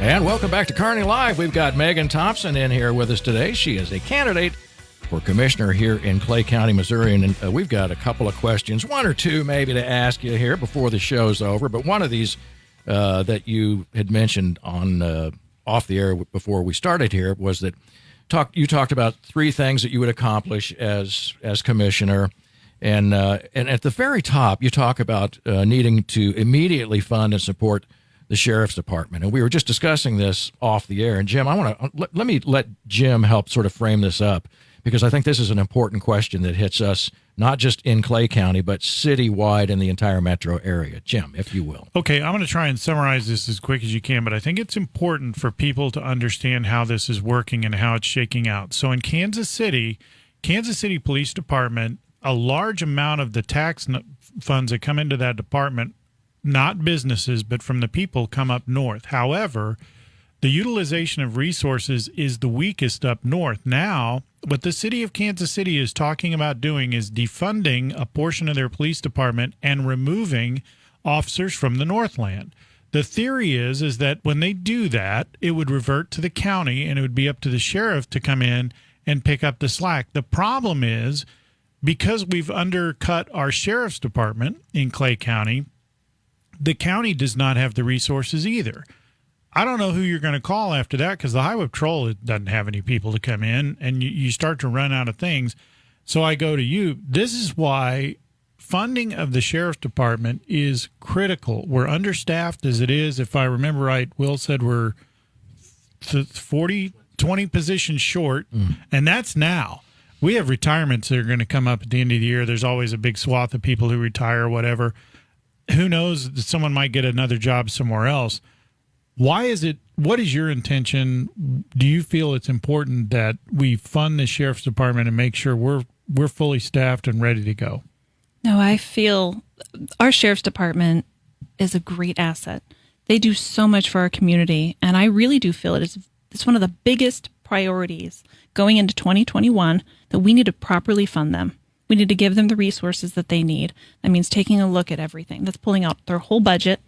Speaker 2: And welcome back to Kearney Live. We've got Megan Thompson in here with us today. She is a candidate for commissioner here in Clay County, Missouri. And we've got a couple of questions, one or two maybe to ask you here before the show's over. But one of these that you had mentioned on off the air before we started here was that you talked about 3 things that you would accomplish as commissioner. And at the very top, you talk about needing to immediately fund and support the sheriff's department. And we were just discussing this off the air. And Jim, I want to let Jim help sort of frame this up, because I think this is an important question that hits us not just in Clay County, but citywide in the entire metro area. Jim, if you will.
Speaker 3: Okay, I'm going to try and summarize this as quick as you can, but I think it's important for people to understand how this is working and how it's shaking out. So in Kansas City Police Department, a large amount of the tax funds that come into that department, not businesses, but from the people, come up north. However, the utilization of resources is the weakest up north. Now, what the city of Kansas City is talking about doing is defunding a portion of their police department and removing officers from the Northland. The theory is that when they do that, it would revert to the county and it would be up to the sheriff to come in and pick up the slack. The problem is, because we've undercut our sheriff's department in Clay County, the county does not have the resources either. I don't know who you're going to call after that, because the highway patrol doesn't have any people to come in, and you start to run out of things. So I go to you. This is why funding of the sheriff's department is critical. We're understaffed as it is. If I remember right, Will said we're 20 positions short, and that's now. We have retirements that are going to come up at the end of the year. There's always a big swath of people who retire or whatever. Who knows, someone might get another job somewhere else. Why is it? What is your intention? Do you feel it's important that we fund the sheriff's department and make sure we're fully staffed and ready to go?
Speaker 4: No, I feel our sheriff's department is a great asset. They do so much for our community, and I really do feel it's one of the biggest priorities going into 2021 that we need to properly fund them. We need to give them the resources that they need. That means taking a look at everything. That's pulling out their whole budget,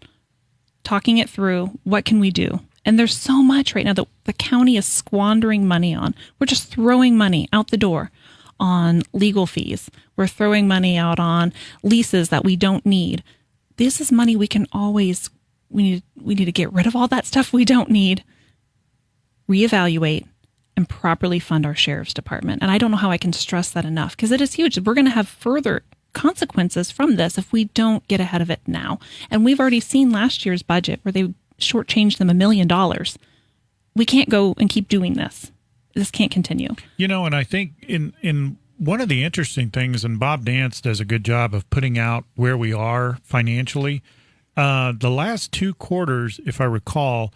Speaker 4: talking it through. What can we do? And there's so much right now that the county is squandering money on. We're just throwing money out the door on legal fees. We're throwing money out on leases that we don't need. This is money we can always, we need to get rid of all that stuff we don't need, reevaluate, and properly fund our sheriff's department. And I don't know how I can stress that enough, because it is huge. We're going to have further consequences from this if we don't get ahead of it now. And we've already seen last year's budget where they shortchanged them $1 million. We can't go and keep doing this. This can't continue.
Speaker 3: You know, and I think in one of the interesting things, and Bob Dance does a good job of putting out where we are financially. The last 2 quarters, if I recall,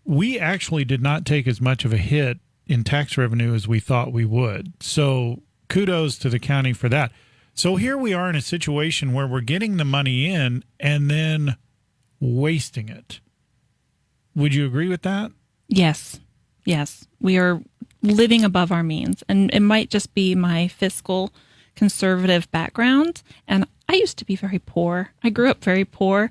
Speaker 3: we actually did not take as much of a hit in tax revenue as we thought we would. So kudos to the county for that. So here we are in a situation where we're getting the money in and then wasting it. Would you agree with that?
Speaker 4: Yes. Yes. We are living above our means. And it might just be my fiscal conservative background. And I used to be very poor. I grew up very poor.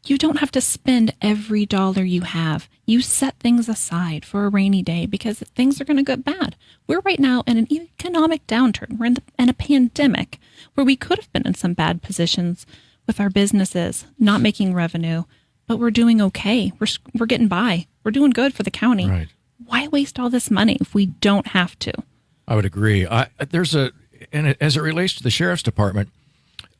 Speaker 4: You don't have to spend every dollar you have. You set things aside for a rainy day because things are going to get bad. We're right now in an economic downturn. We're in a pandemic where we could have been in some bad positions with our businesses, not making revenue, but we're doing okay. We're getting by. We're doing good for the county.
Speaker 2: Right.
Speaker 4: Why waste all this money if we don't have to?
Speaker 2: I would agree. And as it relates to the sheriff's department,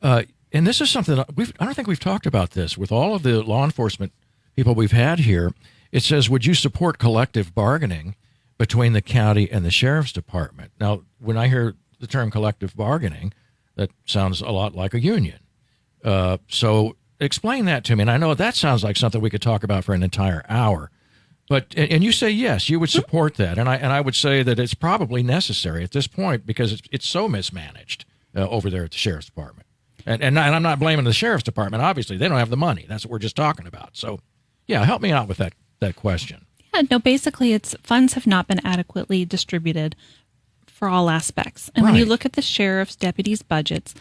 Speaker 2: and this is something I don't think we've talked about this with all of the law enforcement people we've had here. It says, would you support collective bargaining between the county and the sheriff's department? Now, when I hear the term collective bargaining, that sounds a lot like a union. So explain that to me. And I know that sounds like something we could talk about for an entire hour. But and you say, yes, you would support that. And I would say that it's probably necessary at this point because it's so mismanaged over there at the sheriff's department. And I'm not blaming the sheriff's department. Obviously, they don't have the money. That's what we're just talking about. So, yeah, help me out with that question.
Speaker 4: Yeah, no, basically it's funds have not been adequately distributed for all aspects. And when you look at the sheriff's deputies' budgets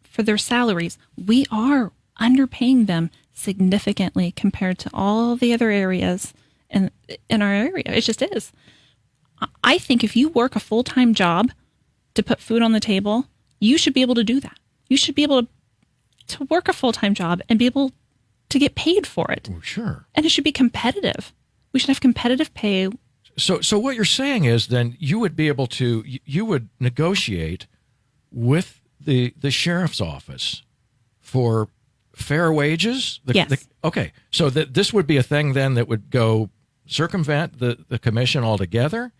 Speaker 4: for their salaries, we are underpaying them significantly compared to all the other areas in our area. It just is. I think if you work a full-time job to put food on the table, you should be able to do that. You should be able to work a full-time job and be able to get paid for it.
Speaker 2: Oh, sure.
Speaker 4: And it should be competitive. We should have competitive pay.
Speaker 2: So what you're saying is then you would be able to, you would negotiate with the sheriff's office for fair wages?
Speaker 4: Yes.
Speaker 2: Okay. So this would be a thing then that would go circumvent the commission altogether,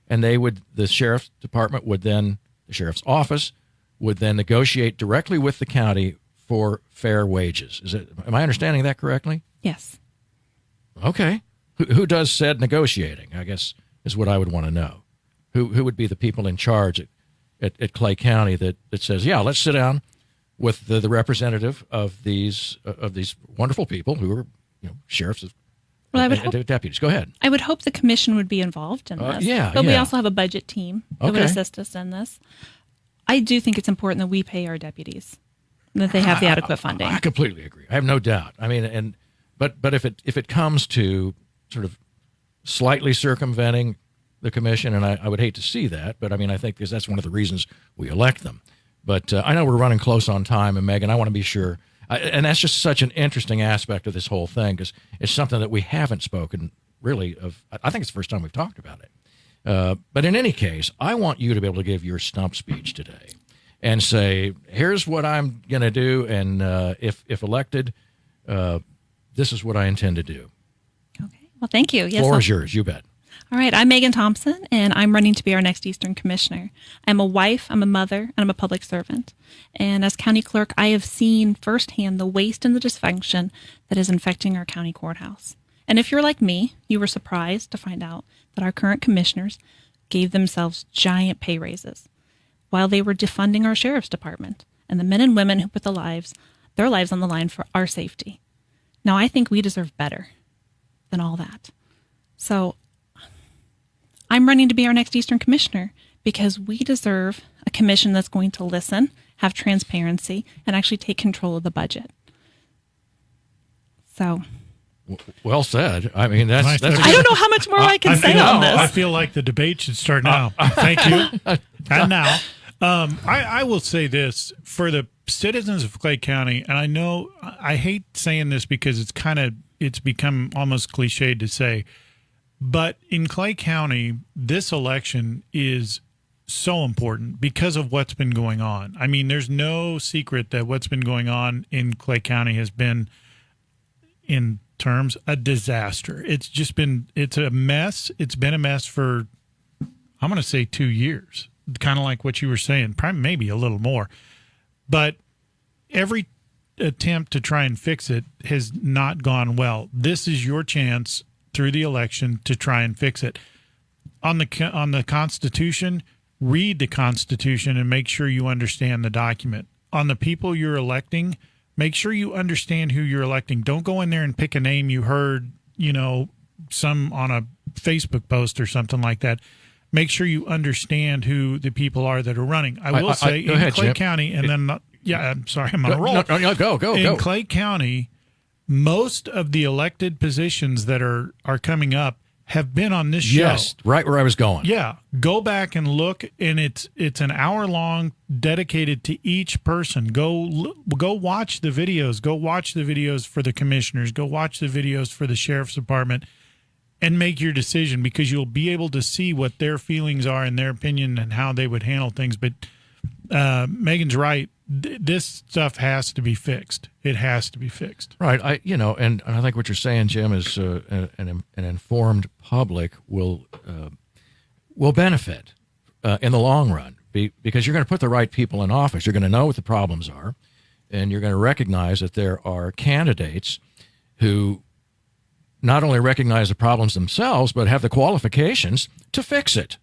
Speaker 2: and the sheriff's department would then, the sheriff's office would then negotiate directly with the county for fair wages. Am I understanding that correctly?
Speaker 4: Yes.
Speaker 2: Okay. Who does said negotiating, I guess, is what I would want to know. Who would be the people in charge at Clay County that says, yeah, let's sit down with the representative of these wonderful people who are sheriffs and deputies. Go ahead.
Speaker 4: I would hope the commission would be involved in this. But we also have a budget team that would assist us in this. I do think it's important that we pay our deputies, that they have the adequate funding.
Speaker 2: I completely agree. I have no doubt. I mean, but if it comes to sort of slightly circumventing the commission, and I would hate to see that, but I mean, I think because that's one of the reasons we elect them. But I know we're running close on time, and Megan, I want to be sure. And that's just such an interesting aspect of this whole thing because it's something that we haven't spoken really of. I think it's the first time we've talked about it. But in any case, I want you to be able to give your stump speech today and say, here's what I'm going to do, and if elected, this is what I intend to do.
Speaker 4: Okay. Well, thank you. Yes,
Speaker 2: Floor is yours. You bet.
Speaker 4: All right. I'm Megan Thompson, and I'm running to be our next Eastern Commissioner. I'm a wife, I'm a mother, and I'm a public servant. And as county clerk, I have seen firsthand the waste and the dysfunction that is infecting our county courthouse. And if you're like me, you were surprised to find out that our current commissioners gave themselves giant pay raises while they were defunding our sheriff's department and the men and women who put their lives on the line for our safety. Now, I think we deserve better than all that. So I'm running to be our next Eastern Commissioner because we deserve a commission that's going to listen, have transparency, and actually take control of the budget. So...
Speaker 2: Well said. I mean, that's
Speaker 4: I don't know how much more I can say on this.
Speaker 3: I feel like the debate should start now. Thank you. And now, I will say this for the citizens of Clay County, and I know I hate saying this because it's become almost cliched to say, but in Clay County, this election is so important because of what's been going on. I mean, there's no secret that what's been going on in Clay County has been, in terms, a disaster. It's a mess. It's been a mess for, I'm going to say 2 years, kind of like what you were saying, probably maybe a little more. But every attempt to try and fix it has not gone well. This is your chance through the election to try and fix it. On the Constitution, read the Constitution and make sure you understand the document. On the people you're electing, make sure you understand who you're electing. Don't go in there and pick a name you heard, some on a Facebook post or something like that. Make sure you understand who the people are that are running. I will say in Clay County, and then, I'm sorry, I'm on a roll.
Speaker 2: No, go.
Speaker 3: In Clay County, most of the elected positions that are coming up have been on this show.
Speaker 2: Yes, right where I was going.
Speaker 3: Yeah, go back and look, and it's an hour long dedicated to each person. Go watch the videos. Go watch the videos for the commissioners. Go watch the videos for the sheriff's department, and make your decision because you'll be able to see what their feelings are and their opinion and how they would handle things. But Megan's right. This stuff has to be fixed. It has to be fixed.
Speaker 2: Right. And I think what you're saying, Jim, is an informed public will benefit in the long run because you're going to put the right people in office. You're going to know what the problems are, and you're going to recognize that there are candidates who not only recognize the problems themselves, but have the qualifications to fix it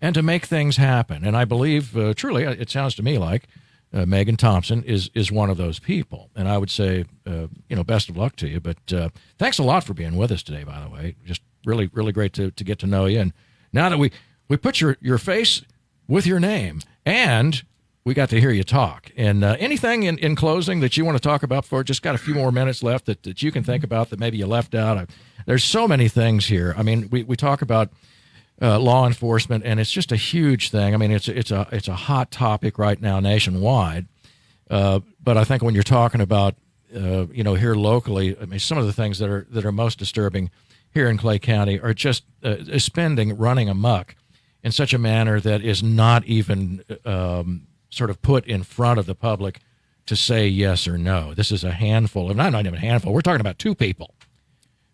Speaker 2: and to make things happen. And I believe, truly, it sounds to me like Megan Thompson is one of those people. And I would say, best of luck to you. But thanks a lot for being with us today, by the way. Just really, really great to get to know you. And now that we put your face with your name and we got to hear you talk. And anything in closing that you want to talk about before? Just got a few more minutes left that you can think about that maybe you left out. There's so many things here. I mean, we talk about law enforcement, and it's just a huge thing. I mean, it's a hot topic right now nationwide. But I think when you're talking about here locally, I mean, some of the things that are most disturbing here in Clay County are just spending running amok in such a manner that is not even sort of put in front of the public to say yes or no. This is a handful, and not even a handful. We're talking about two people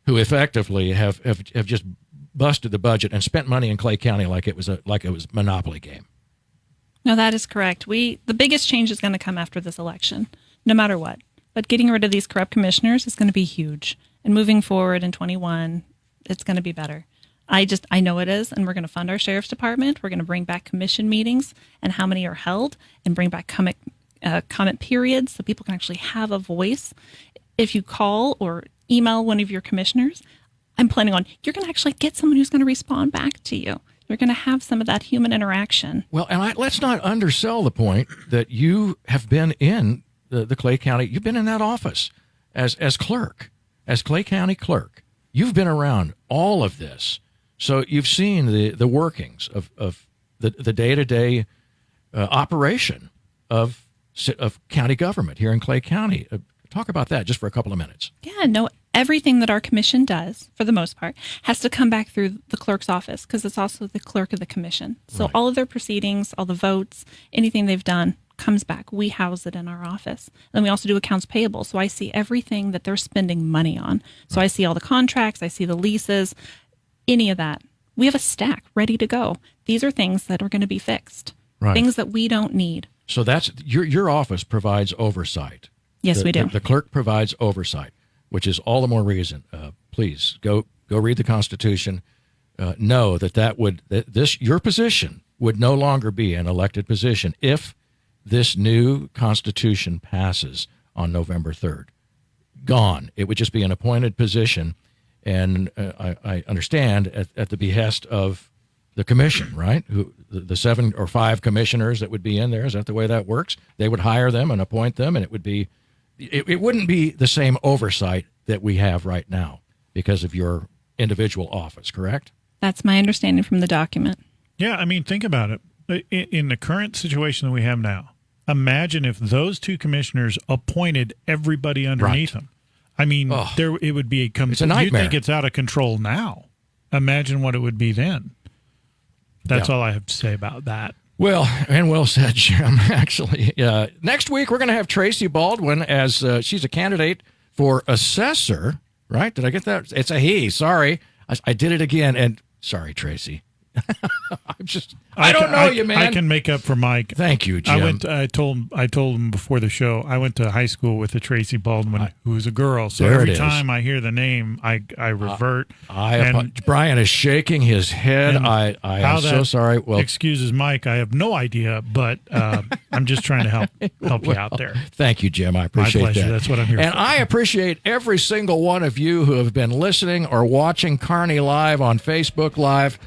Speaker 2: who effectively have just busted the budget and spent money in Clay County like it was a Monopoly game.
Speaker 4: No, that is correct. The biggest change is going to come after this election, no matter what. But getting rid of these corrupt commissioners is going to be huge. And moving forward in 21, it's going to be better. I know it is, and we're going to fund our sheriff's department. We're going to bring back commission meetings and how many are held, and bring back comment periods so people can actually have a voice. If you call or email one of your commissioners, I'm planning on you're going to actually get someone who's going to respond back to you. You're going to have some of that human interaction.
Speaker 2: Well, and let's not undersell the point that you have been in the Clay County. You've been in that office as clerk, as Clay County clerk. You've been around all of this. So you've seen the workings of the day-to-day operation of county government here in Clay County. Talk about that just for a couple of minutes.
Speaker 4: Yeah, no, everything that our commission does, for the most part, has to come back through the clerk's office because it's also the clerk of the commission. So all of their proceedings, all the votes, anything they've done comes back. We house it in our office. Then we also do accounts payable. So I see everything that they're spending money on. So I see all the contracts, I see the leases, any of that. We have a stack ready to go. These are things that are going to be fixed, things that we don't need. So
Speaker 2: that's your office provides oversight.
Speaker 4: Yes, we do.
Speaker 2: The clerk provides oversight. which is all the more reason. Please go read the Constitution. Know that your position would no longer be an elected position if this new Constitution passes on November 3rd. Gone. It would just be an appointed position, and I understand at the behest of the commission, right? The 7 or 5 commissioners that would be in there. Is that the way that works? They would hire them and appoint them, and it wouldn't be the same oversight that we have right now because of your individual office, correct?
Speaker 4: That's my understanding from the document.
Speaker 3: Yeah, I mean, think about it. In the current situation that we have now, imagine if those 2 commissioners appointed everybody underneath them. I mean, it would be
Speaker 2: it's a nightmare.
Speaker 3: You think it's out of control now. Imagine what it would be then. That's all I have to say about that.
Speaker 2: Well, and well said, Jim, actually. Next week, we're going to have Tracy Baldwin as she's a candidate for assessor, right? Did I get that? It's a he. Sorry. I did it again. And sorry, Tracy. I don't know you, man.
Speaker 3: I can make up for Mike.
Speaker 2: Thank you, Jim.
Speaker 3: I told him before the show. I went to high school with a Tracy Baldwin, who's a girl. So
Speaker 2: there
Speaker 3: every time I hear the name, I revert.
Speaker 2: Brian is shaking his head. I am so sorry. Well,
Speaker 3: excuses Mike. I have no idea, but I'm just trying to help you out there.
Speaker 2: Thank you, Jim. I appreciate
Speaker 3: My pleasure.
Speaker 2: that.
Speaker 3: That's what I'm here for.
Speaker 2: And I appreciate every single one of you who have been listening or watching Kearney Live on Facebook Live.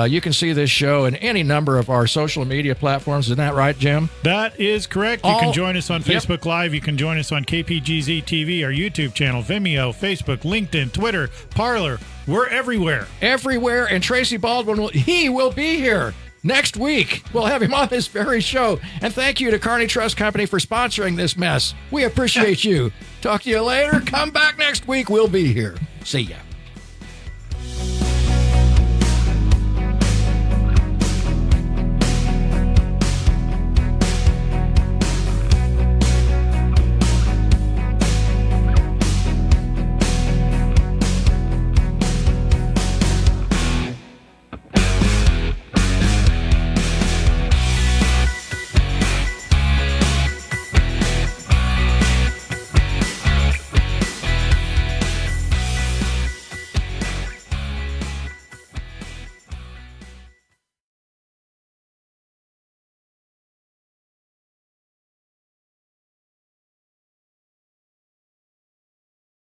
Speaker 2: You can see this show in any number of our social media platforms. Isn't that right, Jim?
Speaker 3: That is correct. You can join us on Facebook Live. You can join us on KPGZ TV, our YouTube channel, Vimeo, Facebook, LinkedIn, Twitter, Parler. We're everywhere.
Speaker 2: Everywhere. And Tracy Baldwin, will be here next week. We'll have him on this very show. And thank you to Kearney Trust Company for sponsoring this mess. We appreciate you. Talk to you later. Come back next week. We'll be here. See ya.